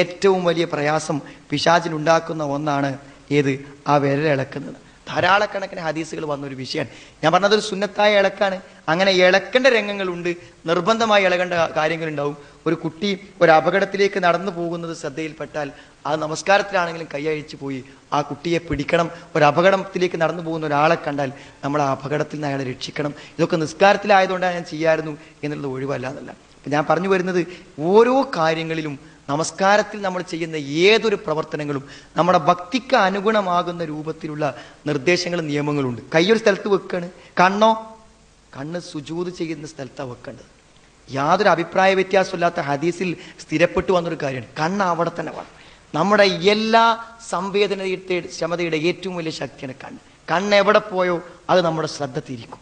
ഏറ്റവും വലിയ പ്രയാസം പിശാചിനുണ്ടാക്കുന്ന ഒന്നാണ് ഏത്? ആ വിരലിളക്കുന്നത്. ധാരാളക്കണക്കിന് ഹദീസുകൾ വന്നൊരു വിഷയമാണ്. ഞാൻ പറഞ്ഞതൊരു സുന്നത്തായ ഇളക്കാണ്. അങ്ങനെ ഇളക്കേണ്ട രംഗങ്ങളുണ്ട്, നിർബന്ധമായി ഇളകേണ്ട കാര്യങ്ങളുണ്ടാവും. ഒരു കുട്ടി ഒരു അപകടത്തിലേക്ക് നടന്നു പോകുന്നത് ശ്രദ്ധയിൽപ്പെട്ടാൽ അത് നമസ്കാരത്തിലാണെങ്കിലും കൈയഴിച്ചു പോയി ആ കുട്ടിയെ പിടിക്കണം. ഒരു അപകടത്തിലേക്ക് നടന്നു പോകുന്ന ഒരാളെ കണ്ടാൽ നമ്മൾ ആ അപകടത്തിൽ നിന്ന് അയാളെ രക്ഷിക്കണം. ഇതൊക്കെ നിസ്കാരത്തിലായതുകൊണ്ടാണ് ഞാൻ ചെയ്യായിരുന്നു എന്നുള്ളത് ഒഴിവല്ല എന്നല്ല. അപ്പം ഞാൻ പറഞ്ഞു വരുന്നത്, ഓരോ കാര്യങ്ങളിലും നമസ്കാരത്തിൽ നമ്മൾ ചെയ്യുന്ന ഏതൊരു പ്രവർത്തനങ്ങളും നമ്മുടെ ഭക്തിക്ക് അനുഗുണമാകുന്ന രൂപത്തിലുള്ള നിർദ്ദേശങ്ങളും നിയമങ്ങളുണ്ട്. കൈയൊരു സ്ഥലത്ത് വെക്കാണ്, കണ്ണ് സുജൂദ് ചെയ്യുന്ന സ്ഥലത്താണ് വെക്കേണ്ടത്. യാതൊരു അഭിപ്രായ വ്യത്യാസമില്ലാത്ത ഹദീസിൽ സ്ഥിരപ്പെട്ടു വന്നൊരു കാര്യമാണ്. കണ്ണ് അവിടെ തന്നെ വേണം. നമ്മുടെ എല്ലാ ക്ഷമതയുടെ ഏറ്റവും വലിയ ശക്തിയാണ് കണ്ണ്. കണ്ണ് എവിടെ പോയോ അത് നമ്മുടെ ശ്രദ്ധ തിരിക്കും.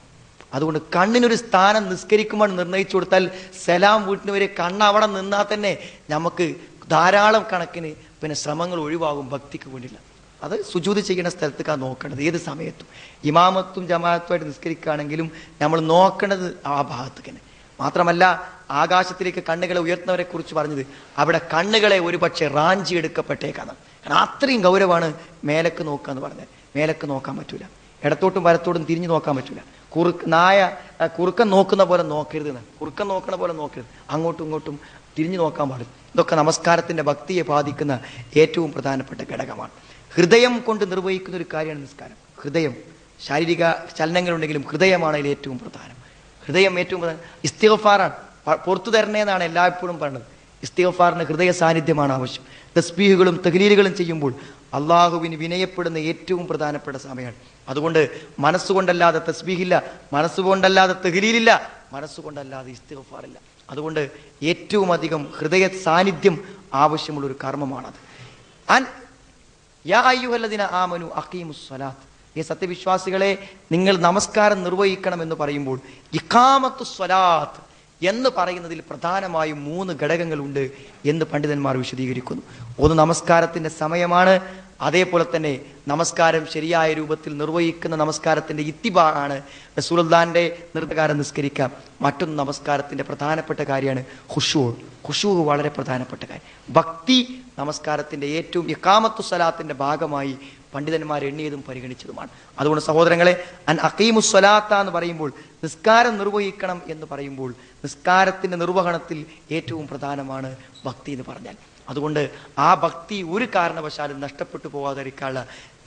അതുകൊണ്ട് കണ്ണിനൊരു സ്ഥാനം നിസ്കരിക്കുമ്പോൾ നിർണയിച്ചു കൊടുത്താൽ സലാം വീട്ടിന് വരെ കണ്ണ് അവിടെ നിന്നാൽ തന്നെ നമുക്ക് ധാരാളം കണക്കിന് പിന്നെ ശ്രമങ്ങൾ ഒഴിവാകും ഭക്തിക്ക് വേണ്ടിയില്ല. അത് സുജൂദ് ചെയ്യുന്ന സ്ഥലത്തേക്കാണ് നോക്കേണ്ടത്. ഏത് സമയത്തും ഇമാമത്തും ജമാഅത്തുമായിട്ട് നിസ്കരിക്കുകയാണെങ്കിലും നമ്മൾ നോക്കേണ്ടത് ആ ഭാഗത്തേക്ക് തന്നെ. മാത്രമല്ല, ആകാശത്തിലേക്ക് കണ്ണുകളെ ഉയർത്തുന്നവരെ കുറിച്ച് പറഞ്ഞത് അവിടെ കണ്ണുകളെ ഒരു പക്ഷേ റാഞ്ചി എടുക്കപ്പെട്ടേക്കാണ്. കാരണം അത്രയും ഗൗരവമാണ് മേലക്ക് നോക്കുക എന്ന് പറഞ്ഞത്. മേലക്ക് നോക്കാൻ പറ്റൂല, ഇടത്തോട്ടും വലത്തോട്ടും തിരിഞ്ഞു നോക്കാൻ പറ്റൂല. കുറുക്കൻ നോക്കുന്ന പോലെ നോക്കരുത്, കുറുക്കൻ നോക്കുന്ന പോലെ നോക്കരുത്, അങ്ങോട്ടും ഇങ്ങോട്ടും തിരിഞ്ഞു നോക്കാൻ പാടില്ല. ഇതൊക്കെ നമസ്കാരത്തിന്റെ ഭക്തിയെ ബാധിക്കുന്ന ഏറ്റവും പ്രധാനപ്പെട്ട ഘടകമാണ്. ഹൃദയം കൊണ്ട് നിർവഹിക്കുന്ന ഒരു കാര്യമാണ് നിസ്കാരം. ഹൃദയം, ശാരീരിക ചലനങ്ങളുണ്ടെങ്കിലും ഹൃദയമാണ് അതിൽ ഏറ്റവും പ്രധാനം. ഹൃദയം ഏറ്റവും പ്രധാനം. ഇസ്തിഗ്ഫാറാണ്, പുറത്തു തരണേ എന്നാണ് എല്ലായ്പ്പോഴും പറയുന്നത്. ഇസ്തിഗ്ഫാറിന് ഹൃദയ സാന്നിധ്യമാണ് ആവശ്യം. തസ്ബീഹുകളും തഹ്ലീലുകളും ചെയ്യുമ്പോൾ അള്ളാഹുവിന് വിനയപ്പെടുന്ന ഏറ്റവും പ്രധാനപ്പെട്ട സമയമാണ്. അതുകൊണ്ട് മനസ്സുകൊണ്ടല്ലാതെ തസ്ബീഹില്ല, മനസ്സുകൊണ്ടല്ലാതെ തഹ്ലീലില്ല, മനസ്സുകൊണ്ടല്ലാതെ ഇസ്തിഗ്ഫാറില്ല. അതുകൊണ്ട് ഏറ്റവും അധികം ഹൃദയ സാന്നിധ്യം ആവശ്യമുള്ള ഒരു കർമ്മമാണത്. യാ അയ്യുഹല്ലദീന ആമനു അഖീമുസ് സ്വലാത്ത്, ഈ സത്യവിശ്വാസികളെ നിങ്ങൾ നമസ്കാരം നിർവഹിക്കണം എന്ന് പറയുമ്പോൾ ഇഖാമത്തുസ് സ്വലാത്ത് എന്ന് പറയുന്നതിൽ പ്രധാനമായും 3 ഘടകങ്ങളുണ്ട് എന്ന് പണ്ഡിതന്മാർ വിശദീകരിക്കുന്നു. ഒന്ന്, നമസ്കാരത്തിന്റെ സമയമാണ്. അതേപോലെ തന്നെ നമസ്കാരം ശരിയായ രൂപത്തിൽ നിർവഹിക്കുന്ന നമസ്കാരത്തിന്റെ ഇത്തിബാ ആണ്. റസൂലുള്ളാഹിന്റെ നിർദ്ദേശപ്രകാരം നിസ്കരിക്കാം. മറ്റൊന്ന് നമസ്കാരത്തിന്റെ പ്രധാനപ്പെട്ട കാര്യമാണ് ഖുശൂ വളരെ പ്രധാനപ്പെട്ട കാര്യം. ഭക്തി നമസ്കാരത്തിന്റെ ഏറ്റവും ഇഖാമത്തു സ്വലാത്തിന്റെ ഭാഗമായി പണ്ഡിതന്മാർ എണ്ണിയതും പരിഗണിച്ചതുമാണ്. അതുകൊണ്ട് സഹോദരങ്ങളെ, അൻ അഖീമുസ് സ്വലാത്ത എന്ന് പറയുമ്പോൾ, നിസ്കാരം നിർവഹിക്കണം എന്ന് പറയുമ്പോൾ നിസ്കാരത്തിന്റെ നിർവഹണത്തിൽ ഏറ്റവും പ്രധാനമാണ് ഭക്തി എന്ന് പറഞ്ഞാൽ. അതുകൊണ്ട് ആ ഭക്തി ഒരു കാരണവശാലും നഷ്ടപ്പെട്ടു പോകാതിരിക്കാനുള്ള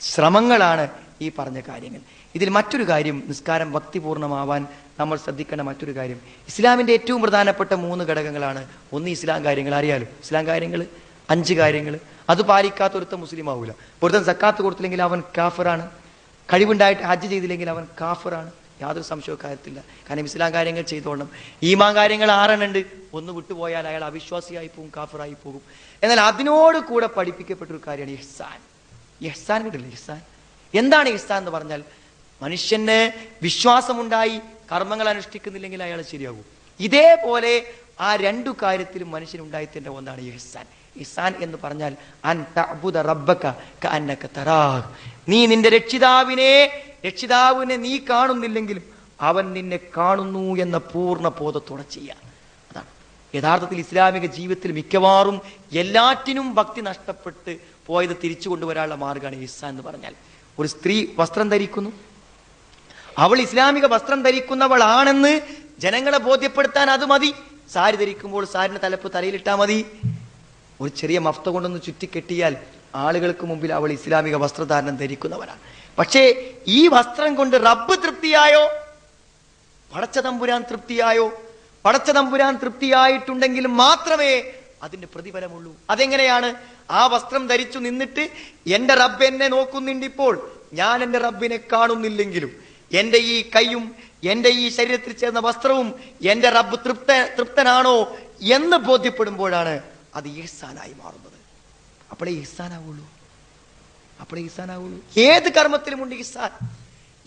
ശ്രമങ്ങളാണ് ഈ പറഞ്ഞ കാര്യങ്ങൾ. ഇതിൽ മറ്റൊരു കാര്യം, നിസ്കാരം ഭക്തിപൂർണ്ണമാവാൻ നമ്മൾ ശ്രദ്ധിക്കേണ്ട മറ്റൊരു കാര്യം, ഇസ്ലാമിന്റെ ഏറ്റവും പ്രധാനപ്പെട്ട 3 ഘടകങ്ങളാണ്. ഒന്ന് ഇസ്ലാം കാര്യങ്ങൾ, അറിയാലോ ഇസ്ലാം കാര്യങ്ങൾ 5 കാര്യങ്ങൾ. അത് പാലിക്കാത്ത ഒരുത്തൻ മുസ്ലിം ആവൂല. ഒരുത്തൻ സക്കാത്ത് കൊടുത്തില്ലെങ്കിൽ അവൻ കാഫിറാണ്. കഴിവുണ്ടായിട്ട് ഹജ്ജ് ചെയ്തില്ലെങ്കിൽ അവൻ കാഫിറാണ്. യാതൊരു സംശയവും കാര്യത്തില്ല. കാരണം ഇസ്ലാം കാര്യങ്ങൾ ചെയ്തോളണം. ഈമാൻ കാര്യങ്ങൾ 6 ഉണ്ട്. ഒന്ന് വിട്ടുപോയാൽ അയാൾ അവിശ്വാസിയായി പോകും, കാഫിറായി പോകും. എന്നാൽ അതിനോട് കൂടെ പഠിപ്പിക്കപ്പെട്ടൊരു കാര്യമാണ് ഇഹ്സാൻ. ഇഹ്സാൻ കിട്ടില്ല. ഇഹ്സാൻ എന്താണ്? ഇഹ്സാൻ എന്ന് പറഞ്ഞാൽ മനുഷ്യന് വിശ്വാസമുണ്ടായി കർമ്മങ്ങൾ അനുഷ്ഠിക്കുന്നില്ലെങ്കിൽ അയാൾ ശരിയാകും. ഇതേപോലെ ആ 2 കാര്യത്തിലും മനുഷ്യനുണ്ടായിത്തീരേണ്ട ഒന്നാണ് ഇഹ്സാൻ. ഇഹ്സാൻ എന്ന് പറഞ്ഞാൽ അൻ തഅബുദ റബ്ബക കഅന്നക തറാഹ്, നീ നിന്റെ രക്ഷിതാവിനെ നീ കാണുന്നില്ലെങ്കിലും അവൻ നിന്നെ കാണുന്നു എന്ന പൂർണ്ണ ബോധത്തോടെ ചെയ്യാം. അതാണ് യഥാർത്ഥത്തിൽ ഇസ്ലാമിക ജീവിതത്തിൽ മിക്കവാറും എല്ലാറ്റിനും ഭക്തി നഷ്ടപ്പെട്ട് പോയത് തിരിച്ചു കൊണ്ടുവരാനുള്ള മാർഗമാണ് ഇഹ്സാൻ എന്ന് പറഞ്ഞാൽ. ഒരു സ്ത്രീ വസ്ത്രം ധരിക്കുന്നു, അവൾ ഇസ്ലാമിക വസ്ത്രം ധരിക്കുന്നവളാണെന്ന് ജനങ്ങളെ ബോധ്യപ്പെടുത്താൻ അത് മതി. സാരി ധരിക്കുമ്പോൾ സാരിന്റെ തലപ്പ് തലയിലിട്ടാൽ മതി. ഒരു ചെറിയ മഫ്ത കൊണ്ടൊന്ന് ചുറ്റിക്കെട്ടിയാൽ ആളുകൾക്ക് മുമ്പിൽ അവൾ ഇസ്ലാമിക വസ്ത്രധാരണം ധരിക്കുന്നവരാണ്. പക്ഷേ ഈ വസ്ത്രം കൊണ്ട് റബ്ബ് തൃപ്തിയായോ, പടച്ച തമ്പുരാൻ തൃപ്തിയായോ? പടച്ച തമ്പുരാൻ തൃപ്തിയായിട്ടുണ്ടെങ്കിൽ മാത്രമേ അതിന്റെ പ്രതിഫലമുള്ളൂ. അതെങ്ങനെയാണ്? ആ വസ്ത്രം ധരിച്ചു നിന്നിട്ട് എന്റെ റബ്ബ് എന്നെ നോക്കുന്നുണ്ട്, ഇപ്പോൾ ഞാൻ എന്റെ റബ്ബിനെ കാണുന്നില്ലെങ്കിലും എന്റെ ഈ കൈയും എന്റെ ഈ ശരീരത്തിൽ ചേർന്ന വസ്ത്രവും എന്റെ റബ്ബ് തൃപ്തനാണോ എന്ന് ബോധ്യപ്പെടുമ്പോഴാണ് അത് ഇഹ്സാനായി മാറുന്നത്. അപ്പോഴേ ഇഹ്സാനാവുള്ളൂ. ഏത് കർമ്മത്തിലുമുണ്ട് ഇഹ്സാൻ.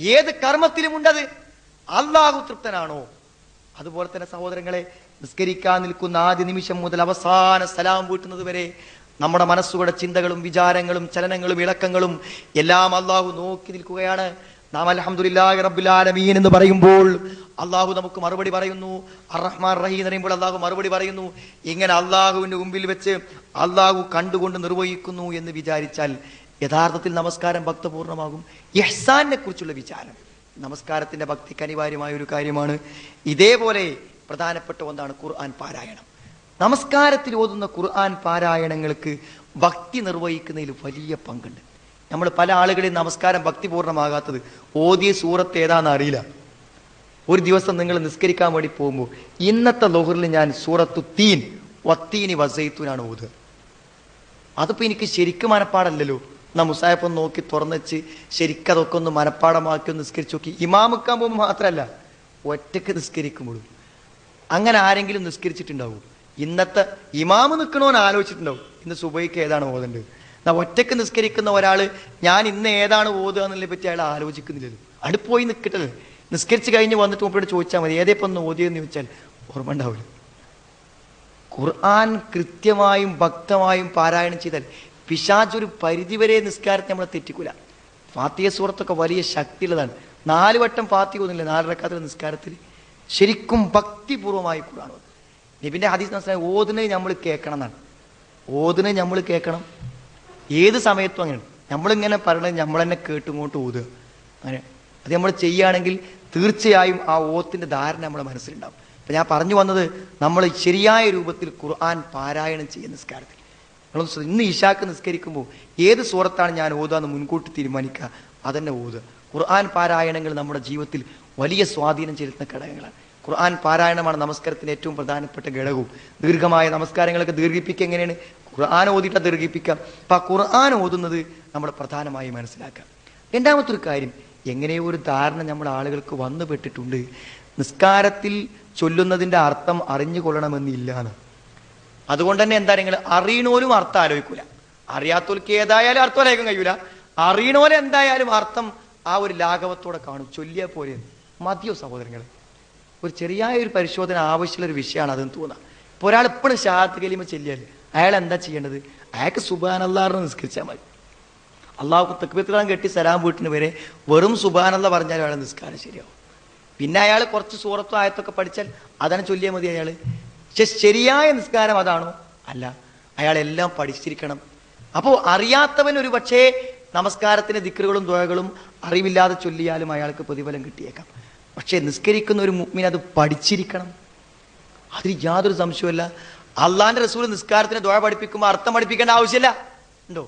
ഏത് കർമ്മത്തിലുമുണ്ടത്. അല്ലാഹു തൃപ്തനാണോ? അതുപോലെ തന്നെ സഹോദരങ്ങളെ, നിസ്കരിക്കാൻ നിൽക്കുന്ന ആദ്യ നിമിഷം മുതൽ അവസാന സലാം വീട്ടുന്നത് വരെ നമ്മുടെ മനസ്സുകളുടെ ചിന്തകളും വിചാരങ്ങളും ചലനങ്ങളും ഇളക്കങ്ങളും എല്ലാം അല്ലാഹു നോക്കി നിൽക്കുകയാണ്. നാം അൽഹംദുലില്ലാഹി റബ്ബിൽ ആലമീൻ എന്ന് പറയുമ്പോൾ അള്ളാഹു നമുക്ക് മറുപടി പറയുന്നു. അർ-റഹ്മാൻ റഹീം എന്ന് പറയുമ്പോൾ അള്ളാഹു മറുപടി പറയുന്നു. ഇങ്ങനെ അള്ളാഹുവിന്റെ മുമ്പിൽ വെച്ച് അള്ളാഹു കണ്ടുകൊണ്ട് നിർവഹിക്കുന്നു എന്ന് വിചാരിച്ചാൽ യഥാർത്ഥത്തിൽ നമസ്കാരം ഭക്തപൂർണ്ണമാകും. ഇഹ്സാനെ കുറിച്ചുള്ള വിചാരം നമസ്കാരത്തിന്റെ ഭക്തിക്ക് അനിവാര്യമായ ഒരു കാര്യമാണ്. ഇതേപോലെ പ്രധാനപ്പെട്ട ഒന്നാണ് ഖുർആൻ പാരായണം. നമസ്കാരത്തിൽ ഓതുന്ന ഖുർആൻ പാരായണങ്ങൾക്ക് ഭക്തി നിർവഹിക്കുന്നതിൽ വലിയ പങ്കുണ്ട്. നമ്മൾ പല ആളുകളിൽ നമസ്കാരം ഭക്തിപൂർണ്ണമാകാത്തത് ഓതിയ സൂറത്ത് ഏതാണെന്ന് അറിയില്ല. ഒരു ദിവസം നിങ്ങൾ നിസ്കരിക്കാൻ വേണ്ടി പോകുമ്പോൾ ഇന്നത്തെ ളുഹറിൽ ഞാൻ സൂറത്തു തീൻ വത്തീനി വസൈത്തൂനാണ് ഓതുക. അതിപ്പോൾ എനിക്ക് ശരിക്കും മനപ്പാടല്ലല്ലോ. എന്നാ മുസാഫൊന്ന് നോക്കി തുറന്നുവെച്ച് ശരിക്കും അതൊക്കെ ഒന്ന് മനപ്പാടമാക്കി ഒന്ന് നിസ്കരിച്ച് നോക്കി. ഇമാമുക്കാൻ പോകുമ്പോൾ മാത്രമല്ല, ഒറ്റക്ക് നിസ്കരിക്കുമ്പോഴും. അങ്ങനെ ആരെങ്കിലും നിസ്കരിച്ചിട്ടുണ്ടാവും? ഇന്നത്തെ ഇമാമ് നിൽക്കണോന്ന് ആലോചിച്ചിട്ടുണ്ടാവും ഇന്ന് സുബൈക്ക് ഏതാണ് ഓതേണ്ടത്. എന്നാ ഒറ്റക്ക് നിസ്കരിക്കുന്ന ഒരാൾ ഞാൻ ഇന്ന് ഏതാണ് ഓതുക എന്നുള്ളതിനെ പറ്റി അയാൾ ആലോചിക്കുന്നില്ലല്ലോ. അടുപ്പോയി നിൽക്കട്ടത്. നിസ്കരിച്ച് കഴിഞ്ഞ് വന്നിട്ട് മുമ്പോട്ട് ചോദിച്ചാൽ മതി ഏതേപ്പം ഒന്ന് ഓതിയെന്ന് ചോദിച്ചാൽ ഓർമ്മ ഉണ്ടാവില്ല. ഖുർആൻ കൃത്യമായും ഭക്തമായും പാരായണം ചെയ്താൽ പിശാച് ഒരു പരിധിവരെ നിസ്കാരത്തെ നമ്മളെ തെറ്റിക്കൂല. ഫാത്തിഹ സൂറത്തൊക്കെ വലിയ ശക്തിയുള്ളതാണ്. 4 വട്ടം ഫാത്തിഹ ഒന്നുമില്ല 4 റക്അത്തിലെ നിസ്കാരത്തിൽ. ശരിക്കും ഭക്തിപൂർവമായി ഖുർആൻ ഓതും. നബിന്റെ ഹദീസ് മനസ്സിലായി ഓതുന്നത് നമ്മൾ കേൾക്കണം എന്നാണ്. ഓതുന്നത് നമ്മൾ കേൾക്കണം. ഏത് സമയത്തും അങ്ങനെയാണ്. നമ്മളിങ്ങനെ പറയണത് നമ്മൾ തന്നെ കേട്ടുങ്ങോട്ട് ഓതുക. അങ്ങനെ അത് നമ്മൾ ചെയ്യുകയാണെങ്കിൽ തീർച്ചയായും ആ ഓത്തിന്റെ ധാരണ നമ്മുടെ മനസ്സിലുണ്ടാവും. അപ്പം ഞാൻ പറഞ്ഞു വന്നത്, നമ്മൾ ശരിയായ രൂപത്തിൽ ഖുർആൻ പാരായണം ചെയ്യുന്ന നിസ്കാരത്തിൽ ഇന്ന് ഇശാക്ക് നിസ്കരിക്കുമ്പോൾ ഏത് സൂറത്താണ് ഞാൻ ഓതുക എന്ന് മുൻകൂട്ടി തീരുമാനിക്കുക, അതന്നെ ഓതുക. ഖുർആൻ പാരായണങ്ങൾ നമ്മുടെ ജീവിതത്തിൽ വലിയ സ്വാധീനം ചെലുത്തുന്ന ഘടകങ്ങളാണ്. ഖുർആൻ പാരായണമാണ് നമസ്കാരത്തിന് ഏറ്റവും പ്രധാനപ്പെട്ട ഘടകവും. ദീർഘമായ നമസ്കാരങ്ങളൊക്കെ ദീർഘിപ്പിക്കുക എങ്ങനെയാണ്? ഖുർആൻ ഓതിയിട്ട് ദീർഘിപ്പിക്കാം. അപ്പം ആ ഖുർആൻ ഓതുന്നത് നമ്മൾ പ്രധാനമായി മനസ്സിലാക്കാം. രണ്ടാമത്തെ ഒരു കാര്യം, എങ്ങനെയോ ഒരു ധാരണ നമ്മുടെ ആളുകൾക്ക് വന്നുപെട്ടിട്ടുണ്ട്, നിസ്കാരത്തിൽ ചൊല്ലുന്നതിൻ്റെ അർത്ഥം അറിഞ്ഞുകൊള്ളണമെന്നില്ലാന്ന്. അതുകൊണ്ട് തന്നെ എന്താ, നിങ്ങൾ അറിയണോലും അർത്ഥം ആലോചിക്കൂല. അറിയാത്തവർക്ക് ഏതായാലും അർത്ഥം ആലോചിക്കാൻ കഴിയൂല. അറിയണോലെ എന്തായാലും അർത്ഥം ആ ഒരു ലാഘവത്തോടെ കാണും. ചൊല്ലിയാൽ പോലെ മതിയോ സഹോദരങ്ങളെ? ഒരു ചെറിയ ഒരു പരിശോധന ആവശ്യമുള്ളൊരു വിഷയമാണ് അതെന്ന് തോന്നാം. ഇപ്പോൾ ഒരാൾ എപ്പോഴും ഷഹാദത്ത് കലിമ ചൊല്ലിയാൽ അയാൾ എന്താ ചെയ്യേണ്ടത്? അയാൾക്ക് സുബ്ഹാനല്ലാഹ് നിസ്കരിച്ചാൽ മതി. അള്ളാഹു തക്ബീർ കെട്ടി സലാം വീട്ടിന് വരെ വെറും സുബ്ഹാനല്ലാഹ് പറഞ്ഞാൽ അയാളെ നിസ്കാരം ശരിയാവും. പിന്നെ അയാൾ കുറച്ച് സൂറത്തും ആയത്തൊക്കെ പഠിച്ചാൽ അതാണ് ചൊല്ലിയാൽ മതി അയാൾ. പക്ഷെ ശരിയായ നിസ്കാരം അതാണോ? അല്ല. അയാൾ എല്ലാം പഠിച്ചിരിക്കണം. അപ്പോൾ അറിയാത്തവൻ ഒരു പക്ഷേ നമസ്കാരത്തിന്റെ ദിക്റുകളും ദുആകളും അറിവില്ലാതെ ചൊല്ലിയാലും അയാൾക്ക് പ്രതിഫലം കിട്ടിയേക്കാം. പക്ഷെ നിസ്കരിക്കുന്ന ഒരു മുഅ്മിൻ അത് പഠിച്ചിരിക്കണം. അതിൽ യാതൊരു സംശയവുമില്ല. അള്ളാന്റെ റസൂൽ നിസ്കാരത്തിന് ദുആ പഠിപ്പിക്കുമ്പോൾ അർത്ഥം പഠിപ്പിക്കേണ്ട ആവശ്യമില്ല. ഉണ്ടോ?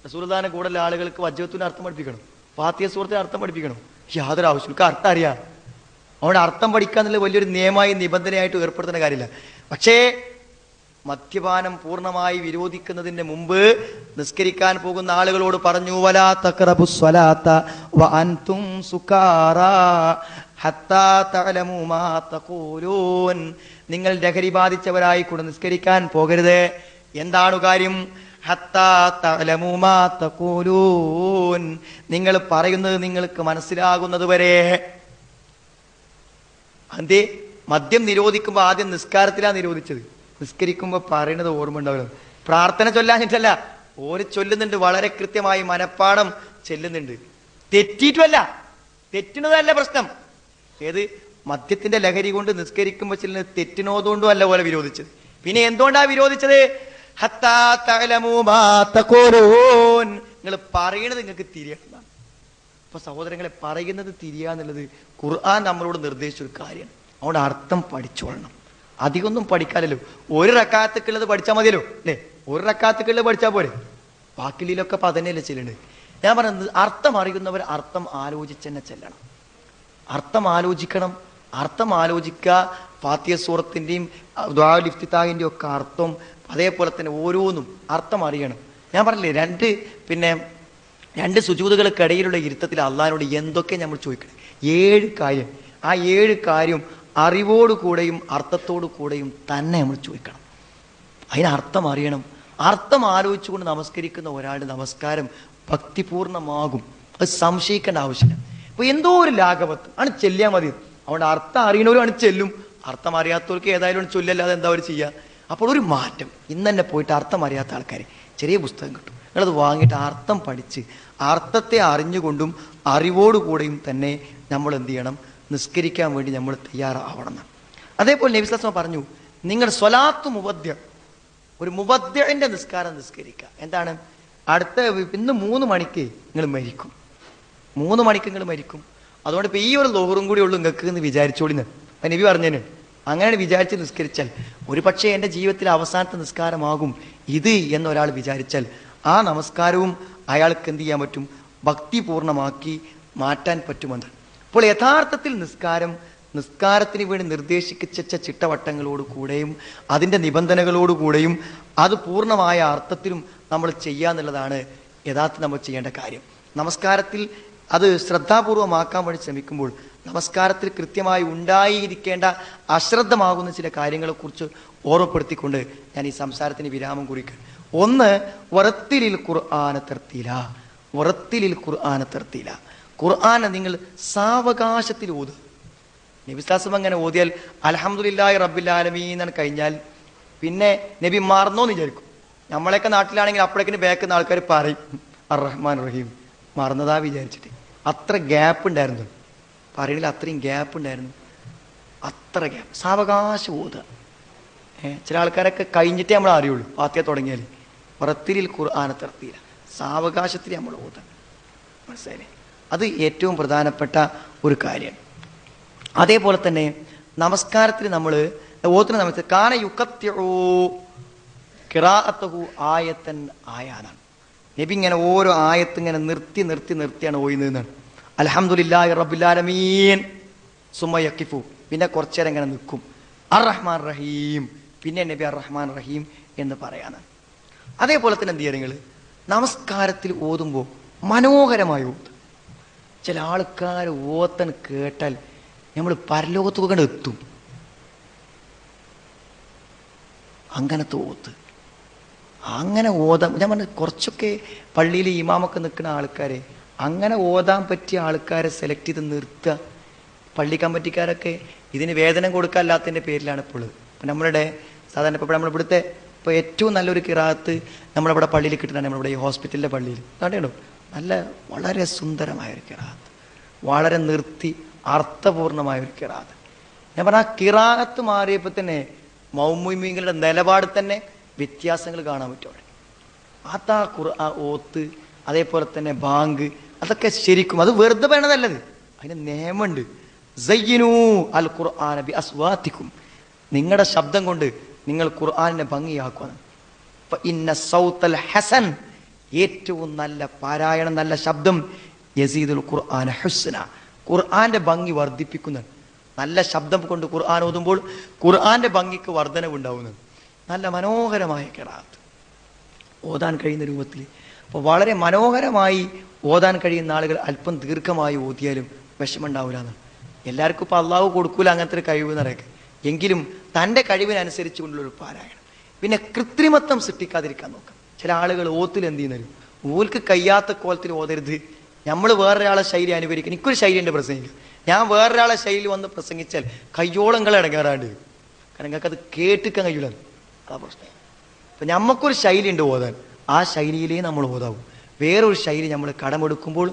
റസൂലുള്ളാഹിന്റെ കൂടെയുള്ള ആളുകൾക്ക് വജ്ജത്തിന് അർത്ഥം പഠിപ്പിക്കണം, ഫാത്തിഹ സൂറത്തിന് അർത്ഥം പഠിപ്പിക്കണം. യാതൊരു ആവശ്യമില്ല. അർത്ഥം അറിയാം. അവിടെ അർത്ഥം പഠിക്കാന്നുള്ളത് വലിയൊരു നിയമമായി നിബന്ധനയായിട്ട് ഏർപ്പെടുത്തുന്ന കാര്യമില്ല. പക്ഷേ മദ്യപാനം പൂർണ്ണമായി വിരോധിക്കുന്നതിന് മുമ്പ് നിസ്കരിക്കാൻ പോകുന്ന ആളുകളോട് പറഞ്ഞു, വലാ തഖറബുസ് സ്വലാത്ത വഅൻതും സുകാറാ ഹത്താ തഅലമൂ മാ തഖൂലൂൻ. നിങ്ങൾ ലഹരി ബാധിച്ചവരായി കൂടെ നിസ്കരിക്കാൻ പോകരുത്. എന്താണ് കാര്യം? ഹത്താ തഅലമൂ മാ തഖൂലൂൻ. നിങ്ങൾ പറയുന്നത് നിങ്ങൾക്ക് മനസ്സിലാകുന്നത് വരെ. അതെ, മദ്യം നിരോധിക്കുമ്പോൾ ആദ്യം നിസ്കാരത്തിലാണ് നിരോധിച്ചത്. നിസ്കരിക്കുമ്പോൾ പറയുന്നത് ഓർമ്മ ഉണ്ടാവില്ല. പ്രാർത്ഥന ചൊല്ലാഞ്ഞിട്ടല്ല, ഓര് ചൊല്ലുന്നുണ്ട്, വളരെ കൃത്യമായി മനപ്പാടം ചെല്ലുന്നുണ്ട്. തെറ്റിയിട്ടുമല്ല, തെറ്റുന്നതല്ല പ്രശ്നം. ഏത് മദ്യത്തിന്റെ ലഹരി കൊണ്ട് നിസ്കരിക്കുമ്പോൾ ചെല്ലുന്നത് തെറ്റിനോതുകൊണ്ടും അല്ല പോലെ വിരോധിച്ചത്. പിന്നെ എന്തുകൊണ്ടാ വിരോധിച്ചത്? ഹത്താ തഅലമൂ മാ തഖൂലൂൻ. നിങ്ങൾ പറയുന്നത് നിങ്ങൾക്ക് തിരിയണം. അപ്പൊ സഹോദരങ്ങളെ, പറയുന്നത് തിരിയാന്നുള്ളത് ഖുർആൻ നമ്മളോട് നിർദ്ദേശിച്ചൊരു കാര്യമാണ്. അതുകൊണ്ട് അർത്ഥം പഠിച്ചോളണം. അധികമൊന്നും പഠിക്കാനല്ലോ. ഒരു റക്അത്തുള്ളത് പഠിച്ചാൽ മതിയല്ലോ അല്ലേ? ഒരു റക്അത്തുള്ളത് പഠിച്ചാൽ പോരെ. ബാക്കിയിലൊക്കെ അപ്പൊ അതന്നെയല്ലേ ചെല്ലുന്നത്. ഞാൻ പറയുന്നത്, അർത്ഥം അറിയുന്നവർ അർത്ഥം ആലോചിച്ച് തന്നെ ചെല്ലണം. അർത്ഥം ആലോചിക്കണം. അർത്ഥം ആലോചിക്കുക. ഫാത്തിഹ സൂറത്തിന്റെയും ദുആഉൽ ഇഫ്തിതാഹിന്റെയും ഒക്കെ അർത്ഥം, അതേപോലെ തന്നെ ഓരോന്നും അർത്ഥം അറിയണം. ഞാൻ പറഞ്ഞില്ലേ, രണ്ട് സുജൂദുകൾക്കിടയിലുള്ള ഇരുത്തത്തിൽ അള്ളാഹിനോട് എന്തൊക്കെ നമ്മൾ ചോദിക്കണം? 7 കാര്യം. ആ 7 കാര്യം അറിവോടു കൂടെയും അർത്ഥത്തോടു കൂടെയും തന്നെ നമ്മൾ ചോദിക്കണം. അതിനർത്ഥം അറിയണം. അർത്ഥം ആലോചിച്ചുകൊണ്ട് നമസ്കരിക്കുന്ന ഒരാളുടെ നമസ്കാരം ഭക്തിപൂർണ്ണമാകും. അത് സംശയിക്കേണ്ട ആവശ്യമില്ല. ഇപ്പൊ എന്തോ ഒരു ലാഘവത്ത് ആണ് ചെല്ലിയാൽ മതി. അതുകൊണ്ട് അർത്ഥം അറിയണവരാണ് ചെല്ലും, അർത്ഥം അറിയാത്തവർക്ക് ഏതായാലും ചൊല്ലല്ലാതെ എന്താ അവർ ചെയ്യുക? അപ്പോൾ ഒരു മാറ്റം. ഇന്ന് തന്നെ പോയിട്ട് അർത്ഥം അറിയാത്ത ആൾക്കാരെ ചെറിയ പുസ്തകം കിട്ടും, നിങ്ങളത് വാങ്ങിയിട്ട് അർത്ഥം പഠിച്ച് അർത്ഥത്തെ അറിഞ്ഞുകൊണ്ടും അറിവോടുകൂടെയും തന്നെ നമ്മൾ എന്ത് ചെയ്യണം, നിസ്കരിക്കാൻ വേണ്ടി നമ്മൾ തയ്യാറാവണം. അതേപോലെ നബി സ്വല്ലല്ലാഹു അലൈഹി വസല്ലം പറഞ്ഞു, നിങ്ങൾ സ്വലാത്ത് മുബദ്ദിഅ, ഒരു മുബദ്ദിഅന്റെ നിസ്കാരം നിസ്കരിക്കുക. എന്താണ്? അടുത്ത ഇന്ന് 3 മണിക്ക് നിങ്ങൾ മരിക്കും, 3 മണിക്ക് നിങ്ങൾ മരിക്കും. അതുകൊണ്ട് ഇപ്പം ഈ ഒരു ലോഹറും കൂടി ഉള്ളൂ നിങ്ങൾക്ക് എന്ന് വിചാരിച്ചോളിന്ന് നബി പറഞ്ഞതിന്. അങ്ങനെ വിചാരിച്ച് നിസ്കരിച്ചാൽ ഒരു പക്ഷേ എൻ്റെ ജീവിതത്തിലെ അവസാനത്തെ നിസ്കാരമാകും ഇത് എന്നൊരാൾ വിചാരിച്ചാൽ ആ നമസ്കാരവും അയാൾക്ക് എന്ത് ചെയ്യാൻ പറ്റും, ഭക്തിപൂർണമാക്കി മാറ്റാൻ പറ്റുമെന്നാണ്. അപ്പോൾ യഥാർത്ഥത്തിൽ നിസ്കാരത്തിന് വേണ്ടി നിർദ്ദേശിച്ച ചിട്ടവട്ടങ്ങളോട് കൂടെയും അതിൻ്റെ നിബന്ധനകളോടുകൂടെയും അത് പൂർണ്ണമായ അർത്ഥത്തിലും നമ്മൾ ചെയ്യാന്നുള്ളതാണ് യഥാർത്ഥത്തിൽ നമ്മൾ ചെയ്യേണ്ട കാര്യം. നമസ്കാരത്തിൽ അത് ശ്രദ്ധാപൂർവമാക്കാൻ വേണ്ടി ശ്രമിക്കുമ്പോൾ നമസ്കാരത്തിൽ കൃത്യമായി ഉണ്ടായിരിക്കേണ്ട അശ്രദ്ധമാകുന്ന ചില കാര്യങ്ങളെക്കുറിച്ച് ഓർമ്മപ്പെടുത്തിക്കൊണ്ട് ഞാൻ ഈ സംസാരത്തിന് വിരാമം കുറിക്കുക. ഒന്ന്, വറത്തിലിൽ ഖുർആന തർത്തീല, വറത്തിലിൽ ഖുർആന തർത്തീല. ഖുർആനെ നിങ്ങൾ സാവകാശത്തിൽ ഓതുക. നബി സ്വല്ലല്ലാഹു അലൈഹി വസല്ലം അങ്ങനെ ഓതിയാൽ അൽഹംദുലില്ലാഹി റബ്ബിൽ ആലമീൻ എന്ന് കഴിഞ്ഞാൽ പിന്നെ നബി മറന്നോന്ന് വിചാരിക്കും. നമ്മളെയൊക്കെ നാട്ടിലാണെങ്കിൽ അപ്പോഴേക്കിന് ബാക്കുന്ന ആൾക്കാർ പറയും അർ റഹ്മാൻ റഹീം, മറന്നതാ വിചാരിച്ചിട്ട്. അത്ര ഗ്യാപ്പ് ഉണ്ടായിരുന്നു, പറയണില്ല അത്രയും ഗ്യാപ്പ് ഉണ്ടായിരുന്നു, അത്ര ഗ്യാപ്പ്. സാവകാശം ഓതുക. ചില ആൾക്കാരൊക്കെ കഴിഞ്ഞിട്ടേ നമ്മൾ അറിയുള്ളൂ ഫാത്തിഹ തുടങ്ങിയാൽ. വറത്തിലിൽ ഖുർആന തർത്തീല, സാവകാശത്തിൽ നമ്മൾ ഓതുക. മനസ്സിലായില്ലേ? അത് ഏറ്റവും പ്രധാനപ്പെട്ട ഒരു കാര്യം. അതേപോലെ തന്നെ നമസ്കാരത്തിൽ നമ്മൾ ഓതുന്ന സമയത്ത് കാന യുക്കത്തിഉ ഖിറാഅത്തുഹു ആയത്തൻ ആയാനാണ്. നബി ഇങ്ങനെ ഓരോ ആയത്ത് ഇങ്ങനെ നിർത്തിയാണ് ഓതുന്നതെന്നാണ്. അൽഹംദുലില്ലാഹി റബ്ബിൽ ആലമീൻ സുമ്മ യഖിഫു, പിന്നെ കുറച്ചു നേരം ഇങ്ങനെ നിൽക്കും. അർ റഹ്മാൻ റഹീം, പിന്നെ നബി അർ റഹ്മാൻ റഹീം എന്ന് പറയാനാണ്. അതേപോലെ തന്നെ എന്ത് ചെയ്യുക, നിങ്ങൾ നമസ്കാരത്തിൽ ഓതുമ്പോൾ മനോഹരമായി ഓതുക. ചില ആൾക്കാർ ഓത്തൻ കേട്ടാൽ നമ്മൾ പരലോകത്തൊക്കെ എത്തും. അങ്ങനത്തെ ഓത്ത് അങ്ങനെ ഓതാം. ഞാൻ പറഞ്ഞ കുറച്ചൊക്കെ പള്ളിയിൽ ഇമാമൊക്കെ നിൽക്കുന്ന ആൾക്കാരെ, അങ്ങനെ ഓതാൻ പറ്റിയ ആൾക്കാരെ സെലക്ട് ചെയ്ത് നിർത്തുക. പള്ളി കമ്മിറ്റിക്കാരൊക്കെ ഇതിന് വേതനം കൊടുക്കാല്ലാത്തതിൻ്റെ പേരിലാണ് ഇപ്പോൾ നമ്മളുടെ സാധാരണ ഇപ്പോൾ നമ്മളിവിടുത്തെ ഇപ്പോൾ ഏറ്റവും നല്ലൊരു കിറാത്ത് നമ്മളിവിടെ പള്ളിയിൽ കിട്ടുന്നതാണ്. നമ്മളിവിടെ ഈ ഹോസ്പിറ്റലിൻ്റെ പള്ളിയിൽ കണ്ടോ, നല്ല വളരെ സുന്ദരമായൊരു കിറാത്ത്, വളരെ നിർത്തി അർത്ഥപൂർണമായൊരു കിറാത്ത്. ഞാൻ പറഞ്ഞ ആ കിറാത്ത് മാറിയപ്പോൾ തന്നെ മൗമുമീങ്ങളുടെ നിലപാട് തന്നെ വ്യത്യാസങ്ങൾ കാണാൻ പറ്റും അവിടെ. അതാ ആ ഓത്ത്, അതേപോലെ തന്നെ ബാങ്ക്, അതൊക്കെ ശരിക്കും അത് വെറുതെ പറയണതല്ലത്, അതിന് നിയമമുണ്ട്. സയ്യിനൂ അൽ ഖുർആന ബി അസ്വാതിക്കും, നിങ്ങളുടെ ശബ്ദം കൊണ്ട് നിങ്ങൾ ഖുർആനിനെ ഭംഗിയാക്കണം. ഇന്ന സൗത്തൽ ഹസൻ, ഏറ്റവും നല്ല പാരായണം, നല്ല ശബ്ദം, യസീദുൽ ഖുർആന ഹുസ്ന, ഖുർആന്റെ ഭംഗി വർദ്ധിപ്പിക്കുന്നത്. നല്ല ശബ്ദം കൊണ്ട് ഖുർആൻ ഓതുമ്പോൾ ഖുർആന്റെ ഭംഗിക്ക് വർധനവുണ്ടാവുന്നത്. നല്ല മനോഹരമായ ഖിറാഅത്ത് ഓതാൻ കഴിയുന്ന രൂപത്തിൽ. അപ്പോൾ വളരെ മനോഹരമായി ഓതാൻ കഴിയുന്ന ആളുകൾ അല്പം ദീർഘമായി ഓതിയാലും വിഷമമുണ്ടാവില്ല എന്നാണ്. എല്ലാവർക്കും ഇപ്പോൾ അള്ളാഹു കൊടുക്കൂല അങ്ങനത്തെ ഒരു കഴിവ് നിറയൊക്കെ, എങ്കിലും തൻ്റെ കഴിവിനനുസരിച്ച് കൊണ്ടുള്ളൊരു പാരായണം. പിന്നെ കൃത്രിമത്വം സൃഷ്ടിക്കാതിരിക്കാൻ നോക്കാം. ചില ആളുകൾ ഓത്തിൽ എന്ത് ചെയ്യുന്നവരും ഓൽക്ക് കഴിയാത്ത കോലത്തിൽ ഓതരുത്. നമ്മൾ വേറൊരാളെ ശൈലി അനുകരിക്കണം. എനിക്കൊരു ശൈലി ഉണ്ട് പ്രസംഗിക്കുക. ഞാൻ വേറൊരാളെ ശൈലി വന്ന് പ്രസംഗിച്ചാൽ കയ്യോളങ്ങൾ ഇടങ്ങാറാണ്ട് വരും. കാരണം നിങ്ങൾക്കത് കേട്ടിക്കാൻ കഴിയില്ല, അതാ പ്രശ്നം. അപ്പം നമുക്കൊരു ശൈലി ഉണ്ട് ഓതാൻ, ആ ശൈലിയിലേ നമ്മൾ ഓതാവും. വേറൊരു ശൈലി നമ്മൾ കടമെടുക്കുമ്പോൾ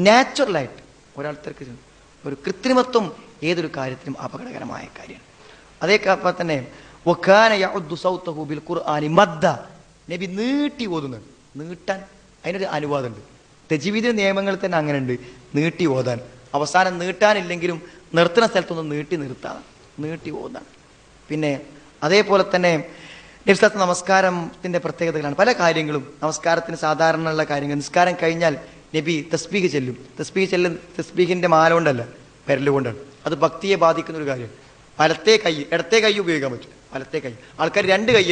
നാച്ചുറലായിട്ട് ഒരാൾക്കാർക്ക് ഒരു കൃത്രിമത്വം ഏതൊരു കാര്യത്തിനും അപകടകരമായ കാര്യമാണ്. അതേപോലെ തന്നെ വകാന യഉദ്ദു സൗതഹു ബിൽ ഖുർആനി മദ്ദ, നബി നീട്ടി ഓതുന്നുണ്ട്. നീട്ടാൻ അതിനൊരു അനുവാദമുണ്ട്. തജ്വീദ് നിയമങ്ങളിൽ തന്നെ അങ്ങനെ ഉണ്ട്, നീട്ടി ഓതാൻ. അവസാനം നീട്ടാനില്ലെങ്കിലും നിർത്തുന്ന സ്ഥലത്തൊന്ന് നീട്ടി ഓതാൻ. പിന്നെ അതേപോലെ തന്നെ നമസ്കാരത്തിൻ്റെ പ്രത്യേകതകളാണ് പല കാര്യങ്ങളും. നമസ്കാരത്തിന് സാധാരണയുള്ള കാര്യങ്ങൾ, നിസ്കാരം കഴിഞ്ഞാൽ നബി തസ്ബീഹ് ചെല്ലും. തസ്ബീഹിൻ്റെ മാല കൊണ്ടല്ല, വിരലുകൊണ്ടാണ്. അത് ഭക്തിയെ ബാധിക്കുന്ന ഒരു കാര്യം. വലത്തെ കൈ, ഇടത്തെ കൈ ഉപയോഗിക്കാൻ പറ്റും. വലത്തെ കൈ ആൾക്കാർ 2 കൈ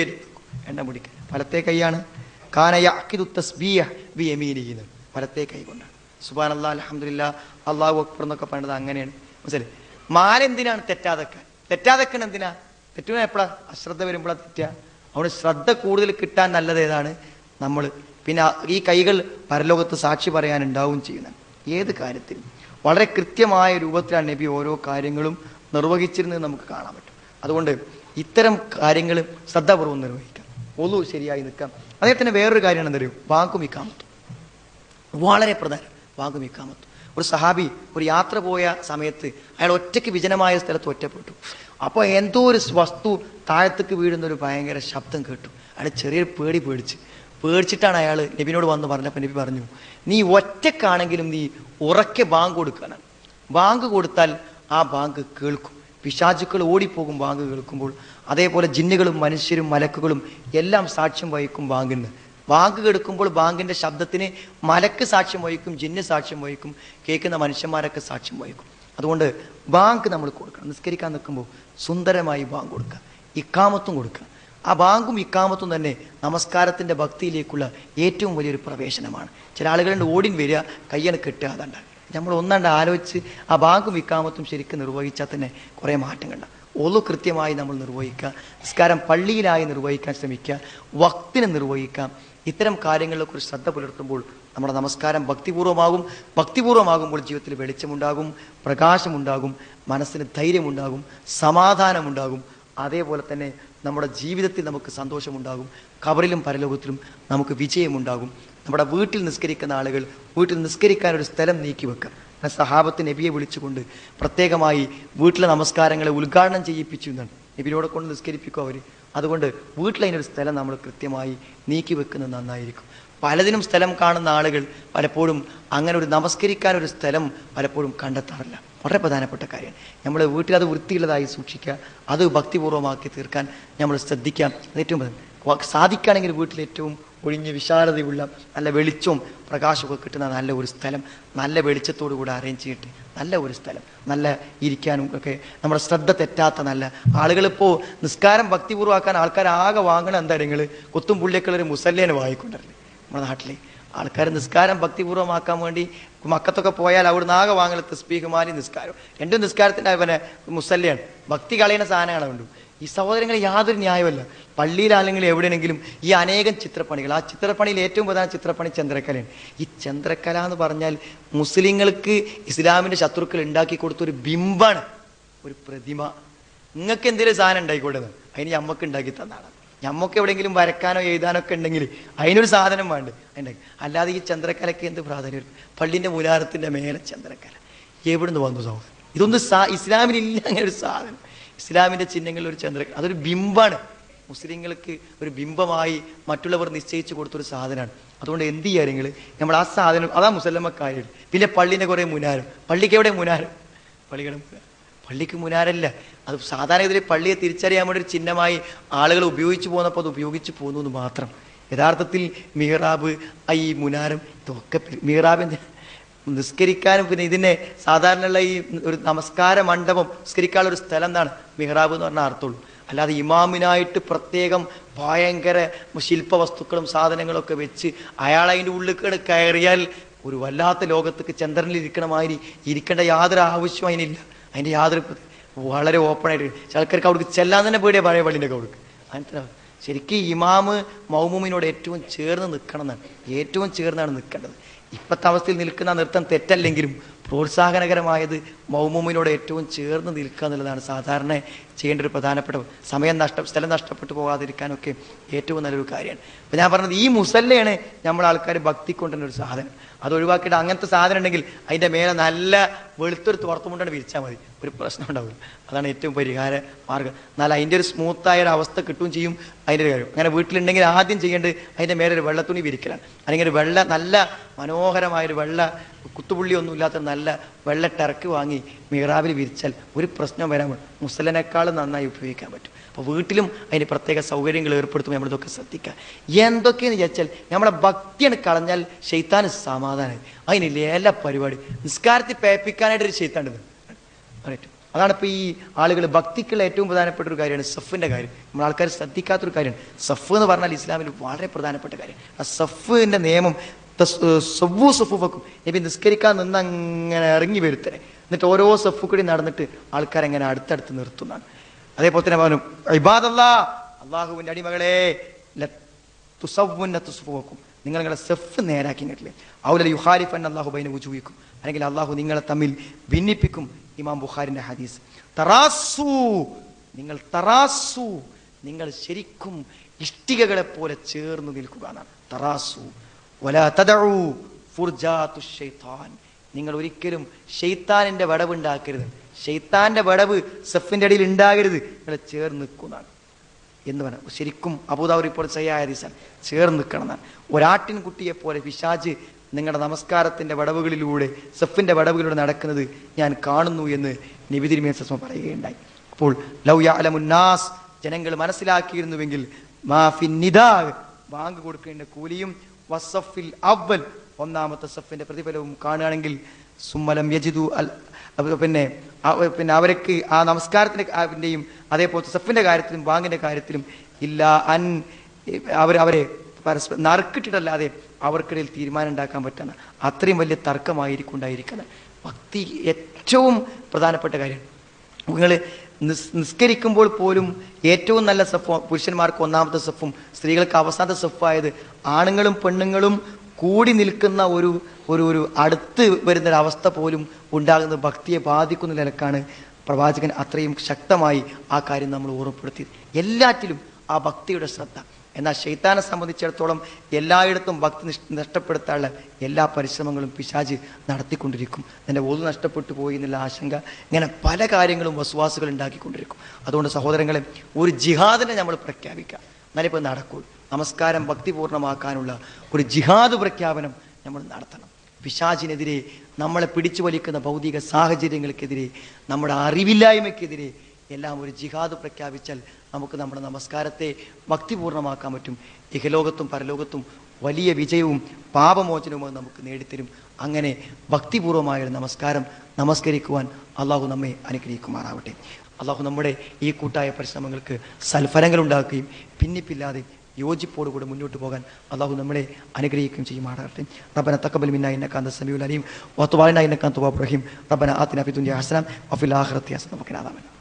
എണ്ണ പിടിക്കുക. വലത്തെ കൈയാണ്. കാന യഅഖിദു തസ്ബീഹ ബിയമീനിഹി, വലത്തെ കൈ കൊണ്ടാണ്. സുബ്ഹാനല്ലാഹ് അൽഹംദുലില്ലാഹ് അല്ലാഹു അക്ബർ എന്നൊക്കെ പറയുന്നത് അങ്ങനെയാണ്. മനസ്സിലായി? മാല എന്തിനാണ്? തെറ്റാതെക്കാൻ എന്തിനാ? തെറ്റുന്ന എപ്പോഴാണ്? അശ്രദ്ധ വരുമ്പോഴാണ് തെറ്റുക. അവിടെ ശ്രദ്ധ കൂടുതൽ കിട്ടാൻ നല്ലത് ഏതാണ്? നമ്മൾ പിന്നെ ഈ കൈകൾ പരലോകത്ത് സാക്ഷി പറയാനുണ്ടാവും ചെയ്യുന്നത്. ഏത് കാര്യത്തിലും വളരെ കൃത്യമായ രൂപത്തിലാണ് നബി ഓരോ കാര്യങ്ങളും നിർവഹിച്ചിരുന്നത് നമുക്ക് കാണാൻ പറ്റും. അതുകൊണ്ട് ഇത്തരം കാര്യങ്ങൾ ശ്രദ്ധാപൂർവ്വം നിർവഹിക്കാം. ഒളു ശരിയായി നിൽക്കാം. അദ്ദേഹത്തിന് വേറൊരു കാര്യമാണ് എന്തറിയും, ബാങ്കും ഇഖാമത്തും വളരെ പ്രധാനം. ബാങ്കും ഇഖാമത്തും. ഒരു സഹാബി ഒരു യാത്ര പോയ സമയത്ത് അയാൾ ഒറ്റയ്ക്ക് വിജനമായ സ്ഥലത്ത് ഒറ്റപ്പെട്ടു. അപ്പോൾ എന്തോ ഒരു വസ്തു താഴത്തേക്ക് വീഴുന്നൊരു ഭയങ്കര ശബ്ദം കേട്ടു. അയാൾ ചെറിയൊരു പേടിച്ചിട്ടാണ് അയാൾ നബിനോട് വന്ന് പറഞ്ഞപ്പോൾ നബി പറഞ്ഞു, നീ ഒറ്റക്കാണെങ്കിലും നീ ഉറക്കെ ബാങ്ക് കൊടുക്കാനാണ്. ബാങ്ക് കൊടുത്താൽ ആ ബാങ്ക് കേൾക്കും. പിശാചുക്കൾ ഓടിപ്പോകും ബാങ്ക് കേൾക്കുമ്പോൾ. അതേപോലെ ജിന്നുകളും മനുഷ്യരും മലക്കുകളും എല്ലാം സാക്ഷ്യം വഹിക്കും ബാങ്കിന്. ബാങ്ക് കേൾക്കുമ്പോൾ ബാങ്കിന്റെ ശബ്ദത്തിന് മലക്ക് സാക്ഷ്യം വഹിക്കും, ജിന്ന് സാക്ഷ്യം വഹിക്കും, കേൾക്കുന്ന മനുഷ്യന്മാരൊക്കെ സാക്ഷ്യം വഹിക്കും. അതുകൊണ്ട് ബാങ്ക് നമ്മൾ കൊടുക്കണം. നിസ്കരിക്കാൻ നിൽക്കുമ്പോൾ സുന്ദരമായി ബാങ്ക് കൊടുക്കുക, ഇക്കാമത്തും കൊടുക്കുക. ആ ബാങ്കും ഇക്കാമത്തും തന്നെ നമസ്കാരത്തിന്റെ ഭക്തിയിലേക്കുള്ള ഏറ്റവും വലിയൊരു പ്രവേശനമാണ്. ചില ആളുകളുടെ ഓടിൻ വരിക, കയ്യാണ് കെട്ടുക. അതുണ്ടാകും. നമ്മൾ ഒന്നാണ്ട് ആലോചിച്ച് ആ ബാങ്കും ഇക്കാമത്തും ശരിക്കും നിർവഹിച്ചാൽ തന്നെ കുറേ മാറ്റം കണ്ട. ഒളു കൃത്യമായി നമ്മൾ നിർവഹിക്കുക, നിസ്കാരം പള്ളിയിലായി നിർവഹിക്കാൻ ശ്രമിക്കുക, വക്തിനെ നിർവഹിക്കാം. ഇത്തരം കാര്യങ്ങളിലെക്കുറിച്ച് ശ്രദ്ധ പുലർത്തുമ്പോൾ നമ്മുടെ നമസ്കാരം ഭക്തിപൂർവമാകുമ്പോൾ ജീവിതത്തിൽ വെളിച്ചമുണ്ടാകും, പ്രകാശമുണ്ടാകും, മനസ്സിന് ധൈര്യമുണ്ടാകും, സമാധാനമുണ്ടാകും. അതേപോലെ തന്നെ നമ്മുടെ ജീവിതത്തിൽ നമുക്ക് സന്തോഷമുണ്ടാകും, ഖബറിലും പരലോകത്തിലും നമുക്ക് വിജയമുണ്ടാകും. നമ്മുടെ വീട്ടിൽ നിസ്കരിക്കുന്ന ആളുകൾ വീട്ടിൽ നിസ്കരിക്കാൻ ഒരു സ്ഥലം നീക്കി വെക്കുക. സഹാബത്ത് നബിയെ വിളിച്ചുകൊണ്ട് പ്രത്യേകമായി വീട്ടിലെ നമസ്കാരങ്ങളെ ഉദ്ഘാടനം ചെയ്യിപ്പിച്ചു എന്നാണ്. നബിയോടെ കൊണ്ട് നിസ്കരിപ്പിക്കും അവർ. അതുകൊണ്ട് വീട്ടിലതിനൊരു സ്ഥലം നമ്മൾ കൃത്യമായി നീക്കി വെക്കുന്നത് നന്നായിരിക്കും. പലതിനും സ്ഥലം കാണുന്ന ആളുകൾ പലപ്പോഴും അങ്ങനെ ഒരു നമസ്കരിക്കാനൊരു സ്ഥലം പലപ്പോഴും കണ്ടെത്താറില്ല. വളരെ പ്രധാനപ്പെട്ട കാര്യമാണ്. നമ്മൾ വീട്ടിൽ അത് വൃത്തിയുള്ളതായി സൂക്ഷിക്കുക, അത് ഭക്തിപൂർവ്വമാക്കി തീർക്കാൻ നമ്മൾ ശ്രദ്ധിക്കാം. അത് ഏറ്റവും സാധിക്കുകയാണെങ്കിൽ വീട്ടിൽ ഏറ്റവും ഒഴിഞ്ഞ് വിശാലതയുള്ള നല്ല വെളിച്ചവും പ്രകാശമൊക്കെ കിട്ടുന്ന നല്ല ഒരു സ്ഥലം, നല്ല വെളിച്ചത്തോടു കൂടെ അറേഞ്ച് ചെയ്തിട്ട് നല്ല ഒരു സ്ഥലം, നല്ല ഇരിക്കാനും ഒക്കെ നമ്മുടെ ശ്രദ്ധ തെറ്റാത്ത നല്ല ആളുകളിപ്പോൾ നിസ്കാരം ഭക്തിപൂർവ്വമാക്കാൻ ആൾക്കാർ ആകെ വാങ്ങണം എന്താ നിങ്ങൾ കൊത്തും പുള്ളിയൊക്കെയുള്ളൊരു മുസല്ലേനെ വാങ്ങിക്കൊണ്ടല്ലേ. നമ്മുടെ നാട്ടിലെ ആൾക്കാർ നിസ്കാരം ഭക്തിപൂർവ്വമാക്കാൻ വേണ്ടി മക്കത്തൊക്കെ പോയാൽ അവിടുന്ന് ആകെ വാങ്ങൽ തസ്ബീഹുമാലി നിസ്കാരം, രണ്ടും നിസ്കാരത്തിൻ്റെ പിന്നെ മുസല്ലയാണ്. ഭക്തി കളയുന്ന സാധനങ്ങളെ ഉണ്ട്. ഈ സഹോദരങ്ങൾ യാതൊരു ന്യായമല്ല. പള്ളിയിലാണെങ്കിൽ എവിടെയെങ്കിലും ഈ അനേകം ചിത്രപ്പണികൾ, ആ ചിത്രപ്പണിയിൽ ഏറ്റവും പ്രധാന ചിത്രപ്പണി ചന്ദ്രക്കലയാണ്. ഈ ചന്ദ്രക്കല എന്ന് പറഞ്ഞാൽ മുസ്ലിങ്ങൾക്ക് ഇസ്ലാമിൻ്റെ ശത്രുക്കൾ ഉണ്ടാക്കി കൊടുത്തൊരു ബിംബാണ്, ഒരു പ്രതിമ. നിങ്ങൾക്ക് എന്തെങ്കിലും സാധനം ഉണ്ടായിക്കോട്ടെ, അതിന് ഞമ്മക്ക് ഉണ്ടാക്കി തന്നാണ്. ഞമ്മക്ക് എവിടെയെങ്കിലും വരക്കാനോ എഴുതാനോ ഒക്കെ ഉണ്ടെങ്കിൽ അതിനൊരു സാധനം വേണ്ട ഉണ്ടാക്കി. അല്ലാതെ ഈ ചന്ദ്രക്കലയ്ക്ക് എന്ത് പ്രാധാന്യം? പള്ളിൻ്റെ മുലാരത്തിൻ്റെ മേലെ ചന്ദ്രക്കല എവിടുന്ന് വന്നു സഹോദരൻ? ഇതൊന്നും ഇസ്ലാമിലില്ല അങ്ങനെ ഒരു സാധനം. ഇസ്ലാമിൻ്റെ ചിഹ്നങ്ങളിൽ ഒരു ചന്ദ്രക്കല, അതൊരു ബിംബാണ്. മുസ്ലിങ്ങൾക്ക് ഒരു ബിംബമായി മറ്റുള്ളവർ നിശ്ചയിച്ചു കൊടുത്തൊരു സാധനമാണ്. അതുകൊണ്ട് എന്ത് ചെയ്യുക നിങ്ങൾ, നമ്മൾ ആ സാധനം അതാ മുസല്ലമ്മക്കാര്യം. പിന്നെ പള്ളിൻ്റെ കുറേ മുനാരം. പള്ളിക്ക് എവിടെ മുനാരം? പള്ളിക്ക് മുനാരല്ല. അത് സാധാരണ ഇതിൽ പള്ളിയെ തിരിച്ചറിയാൻ വേണ്ടി ഒരു ചിഹ്നമായി ആളുകൾ ഉപയോഗിച്ചു പോകുന്നപ്പോൾ അത് ഉപയോഗിച്ച് പോകുന്നു എന്ന് മാത്രം. യഥാർത്ഥത്തിൽ മിഹ്റാബ്, ഈ മുനാരം, ഇതൊക്കെ മിഹ്റാബ് നിസ്കരിക്കാനും പിന്നെ ഇതിനെ സാധാരണയുള്ള ഈ ഒരു നമസ്കാര മണ്ഡപം നിസ്കരിക്കാനുള്ള ഒരു സ്ഥലം എന്നാണ് മിഹ്റാബ് എന്ന് പറഞ്ഞാൽ അർത്ഥമുള്ളൂ. അല്ലാതെ ഇമാമിനായിട്ട് പ്രത്യേകം ഭയങ്കര ശില്പവസ്തുക്കളും സാധനങ്ങളൊക്കെ വെച്ച് അയാൾ അതിൻ്റെ ഉള്ളിൽ കയറിയാൽ ഒരു വല്ലാത്ത ലോകത്തേക്ക് ചന്ദ്രനിൽ ഇരിക്കണമാതിരി ഇരിക്കേണ്ട യാതൊരു ആവശ്യവും അതിനില്ല. അതിൻ്റെ യാതൊരു വളരെ ഓപ്പണായിട്ട് ആൾക്കാർക്ക് അവിടേക്ക് ചെല്ലാൻ തന്നെ പേടിയാണ്. പഴയ പള്ളിൻ്റെ അവിടേക്ക് അങ്ങനത്തെ ശരിക്കും ഇമാമ് മൗമൂമിനോട് ഏറ്റവും ചേർന്ന് നിൽക്കണം എന്നാണ്, ഏറ്റവും ചേർന്നാണ് നിൽക്കേണ്ടത്. ഇപ്പോഴത്തെ അവസ്ഥയിൽ നിൽക്കുന്ന നൃത്തം തെറ്റല്ലെങ്കിലും പ്രോത്സാഹനകരമായത് മൗമൂമിനോട് ഏറ്റവും ചേർന്ന് നിൽക്കുക എന്നുള്ളതാണ് സാധാരണ ചെയ്യേണ്ട ഒരു പ്രധാനപ്പെട്ട സ്ഥലം നഷ്ടപ്പെട്ടു പോകാതിരിക്കാനൊക്കെ ഏറ്റവും നല്ലൊരു കാര്യമാണ്. അപ്പം ഞാൻ പറഞ്ഞത് ഈ മുസല്ലയാണ് നമ്മൾ ആൾക്കാർ ഭക്തി കൊണ്ടുവരുന്ന ഒരു സാധനം. അത് ഒഴിവാക്കിയിട്ട് അങ്ങനത്തെ സാധനം ഉണ്ടെങ്കിൽ അതിൻ്റെ മേലെ നല്ല വെളുത്തൊരു തുറത്തുമുണ്ടാണ് വിരിച്ചാൽ മതി, ഒരു പ്രശ്നം ഉണ്ടാവില്ല. അതാണ് ഏറ്റവും പരിഹാര മാർഗ്ഗം. എന്നാൽ അതിൻ്റെ ഒരു സ്മൂത്തായ ഒരു അവസ്ഥ കിട്ടുകയും ചെയ്യും. അതിൻ്റെ ഒരു കാര്യം അങ്ങനെ വീട്ടിലുണ്ടെങ്കിൽ ആദ്യം ചെയ്യേണ്ടത് അതിൻ്റെ മേലെ ഒരു വെള്ളത്തുണി വിരിക്കലാണ്. അല്ലെങ്കിൽ ഒരു നല്ല മനോഹരമായൊരു കുത്തുപുള്ളിയൊന്നും ഇല്ലാത്ത നല്ല വെള്ള ടർക്ക് വാങ്ങി മിഹ്റാബിൽ വിരിച്ചാൽ ഒരു പ്രശ്നം വരാൻ മുസല്ലനേക്കാളും നന്നായി ഉപയോഗിക്കാൻ പറ്റും. അപ്പോൾ വീട്ടിലും അതിന് പ്രത്യേക സൗകര്യങ്ങൾ ഏർപ്പെടുത്തുമ്പോൾ നമ്മളിതൊക്കെ ശ്രദ്ധിക്കുക. എന്തൊക്കെയെന്ന് വിചാരിച്ചാൽ നമ്മളെ ഭക്തിയാണ് കളഞ്ഞാൽ ശൈത്താന് സമാധാനമായി. അതിനില്ലേ എല്ലാ പരിപാടി നിസ്കാരത്തിൽ പേപ്പിക്കാനായിട്ടൊരു ശൈത്താണ്ട് പറയട്ടെ. അതാണ് ഇപ്പോൾ ഈ ആളുകൾ ഭക്തിക്കുള്ള ഏറ്റവും പ്രധാനപ്പെട്ട ഒരു കാര്യമാണ് സഫിൻ്റെ കാര്യം. നമ്മൾ ആൾക്കാർ ശ്രദ്ധിക്കാത്തൊരു കാര്യമാണ് സഫ് എന്ന് പറഞ്ഞാൽ ഇസ്ലാമിൽ വളരെ പ്രധാനപ്പെട്ട കാര്യം. ആ സഫിൻ്റെ നിയമം സഫു വെക്കും. നബി നിസ്കരിക്കാൻ നിന്ന് അങ്ങനെ ഇറങ്ങി വരുത്തരെ, എന്നിട്ട് ഓരോ സഫു കൂടി നടന്നിട്ട് ആൾക്കാരെങ്ങനെ അടുത്തടുത്ത് നിർത്തുന്നതാണ്. അതേപോലെ തന്നെ പറഞ്ഞു ഇബാദല്ലാ, അള്ളാഹുവിൻ്റെ അടിമകളെ തുസവ്വുക്കും, നിങ്ങൾ നിങ്ങളെ സെഫ് നേരാക്കി കിട്ടില്ലേ. ഔല യുഹാരിഫൻ അള്ളാഹു ബൈന വുജൂഹിക്കും, അല്ലെങ്കിൽ അള്ളാഹു നിങ്ങളെ തമ്മിൽ ഭിന്നിപ്പിക്കും. ഇമാം ബുഖാരിന്റെ ഹദീസ്. തറാസു, നിങ്ങൾ തറാസു, നിങ്ങൾ ശരിക്കും ഇഷ്ടികകളെ പോലെ ചേർന്ന് നിൽക്കുക എന്നാണ്. തറാസു വലാ തദഉ ഫുർജാതു ശൈത്താൻ. നിങ്ങൾ ഒരിക്കലും ഷെയ്ത്താനിന്റെ വിടവ് ഉണ്ടാക്കരുത്. ഷെയ്ത്താന്റെ വിടവ് സഫിന്റെ അടിയിൽ ഉണ്ടാകരുത്. നിങ്ങൾ ചേർന്ന് നിൽക്കുന്നതാണ് എന്ന് പറഞ്ഞു. ശരിക്കും അബൂദാവൂദ് റിപ്പോർട്ട് സഹിഹായ ഹദീസാണ്. ചേർന്ന് നിൽക്കണം എന്നാണ്. ഒരാട്ടിൻ കുട്ടിയെ പോലെ പിശാച് നിങ്ങളുടെ നമസ്കാരത്തിന്റെ വിടവുകളിലൂടെ സഫിന്റെ വിടവുകളിലൂടെ നടക്കുന്നത് ഞാൻ കാണുന്നു എന്ന് നബി തിരുമേനി സല്ലല്ലാഹു അലൈഹി വസല്ലം പറയുകയുണ്ടായി. അപ്പോൾ ലൗ യഅലമുന്നാസ്, ജനങ്ങൾ മനസ്സിലാക്കിയിരുന്നുവെങ്കിൽ, മാ ഫിൻ നിദാ, ബാങ്ക് കൊടുക്കേണ്ട കൂലിയും, വസ്സഫിൽ അവ്വൽ, ഒന്നാമത്തെ സഫിന്റെ പ്രതിഫലവും കാണുകയാണെങ്കിൽ, സുമ്മലം യജിദു പിന്നെ അവർക്ക് ആ നമസ്കാരത്തിൻ്റെയും അതേപോലത്തെ സഫിന്റെ കാര്യത്തിലും ബാങ്കിന്റെ കാര്യത്തിലും ഇല്ല അൻ അവരെ പരസ്പരം നറുക്കിട്ടിട്ടല്ലാതെ അവർക്കിടയിൽ തീരുമാനം ഉണ്ടാക്കാൻ പറ്റുന്ന അത്രയും വലിയ തർക്കമായിരിക്കും ഉണ്ടായിരിക്കുന്നത്. ഭക്തി ഏറ്റവും പ്രധാനപ്പെട്ട കാര്യമാണ്. നിങ്ങൾ നിസ്കരിക്കുമ്പോൾ പോലും ഏറ്റവും നല്ല സഫ് പുരുഷന്മാർക്ക് ഒന്നാമത്തെ സഫും സ്ത്രീകൾക്ക് അവസാനത്തെ സഫായത് ആണുങ്ങളും പെണ്ണുങ്ങളും കൂടി നിൽക്കുന്ന ഒരു ഒരു ഒരു അടുത്ത് വരുന്നൊരവസ്ഥ പോലും ഉണ്ടാകുന്നത് ഭക്തിയെ ബാധിക്കുന്ന നിലക്കാണ് പ്രവാചകൻ അത്രയും ശക്തമായി ആ കാര്യം നമ്മൾ ഓർമ്മപ്പെടുത്തിയത്. എല്ലാറ്റിലും ആ ഭക്തിയുടെ ശ്രദ്ധ. എന്നാൽ ശൈത്താനെ സംബന്ധിച്ചിടത്തോളം എല്ലായിടത്തും ഭക്തി നഷ്ടപ്പെടുത്താനുള്ള എല്ലാ പരിശ്രമങ്ങളും പിശാച് നടത്തിക്കൊണ്ടിരിക്കും. എൻ്റെ ഒതു നഷ്ടപ്പെട്ടു പോയി എന്നുള്ള ആശങ്ക, ഇങ്ങനെ പല കാര്യങ്ങളും വസ്വാസുകൾ ഉണ്ടാക്കിക്കൊണ്ടിരിക്കും. അതുകൊണ്ട് സഹോദരങ്ങളെ, ഒരു ജിഹാദിനെ നമ്മൾ പ്രഖ്യാപിക്കുക, എന്നാലിപ്പോൾ നടക്കൂ. നമസ്കാരം ഭക്തിപൂർണ്ണമാക്കാനുള്ള ഒരു ജിഹാദ് പ്രഖ്യാപനം നമ്മൾ നടത്തണം. പിശാചിനെതിരെ, നമ്മളെ പിടിച്ചു വലിക്കുന്ന ഭൗതിക സാഹചര്യങ്ങൾക്കെതിരെ, നമ്മുടെ അറിവില്ലായ്മയ്ക്കെതിരെ എല്ലാം ഒരു ജിഹാദ് പ്രഖ്യാപിച്ചാൽ നമുക്ക് നമ്മുടെ നമസ്കാരത്തെ ഭക്തിപൂർണ്ണമാക്കാൻ പറ്റും. ഇഹലോകത്തും പരലോകത്തും വലിയ വിജയവും പാപമോചനവും നമുക്ക് നേടിത്തരും. അങ്ങനെ ഭക്തിപൂർവമായൊരു നമസ്കാരം നമസ്കരിക്കുവാൻ അള്ളാഹു നമ്മെ അനുഗ്രഹിക്കുമാറാവട്ടെ. അള്ളാഹു നമ്മുടെ ഈ കൂട്ടായ പരിശ്രമങ്ങൾക്ക് സൽഫലങ്ങൾ ഉണ്ടാക്കുകയും ഭിന്നിപ്പില്ലാതെ യോജിപ്പോടുകൂടെ മുന്നോട്ട് പോകാൻ അള്ളാഹു നമ്മളെ അനുഗ്രഹിക്കുകയും ചെയ്യുമാറാകട്ടെ. റബ്ബന തഖബ്ബൽ മിന്നാ ഇന്നക അൻത സമീഉൽ അലീം വതുബ് അലൈനാ ഇന്നക അൻത തവ്വാബുർ റഹീം. റബ്ബന ആതിനാ ഫിദ് ദുനിയാ ഹസന വഫിൽ ആഖിറതി ഹസന വഖിനാ അദാബന്നാർ.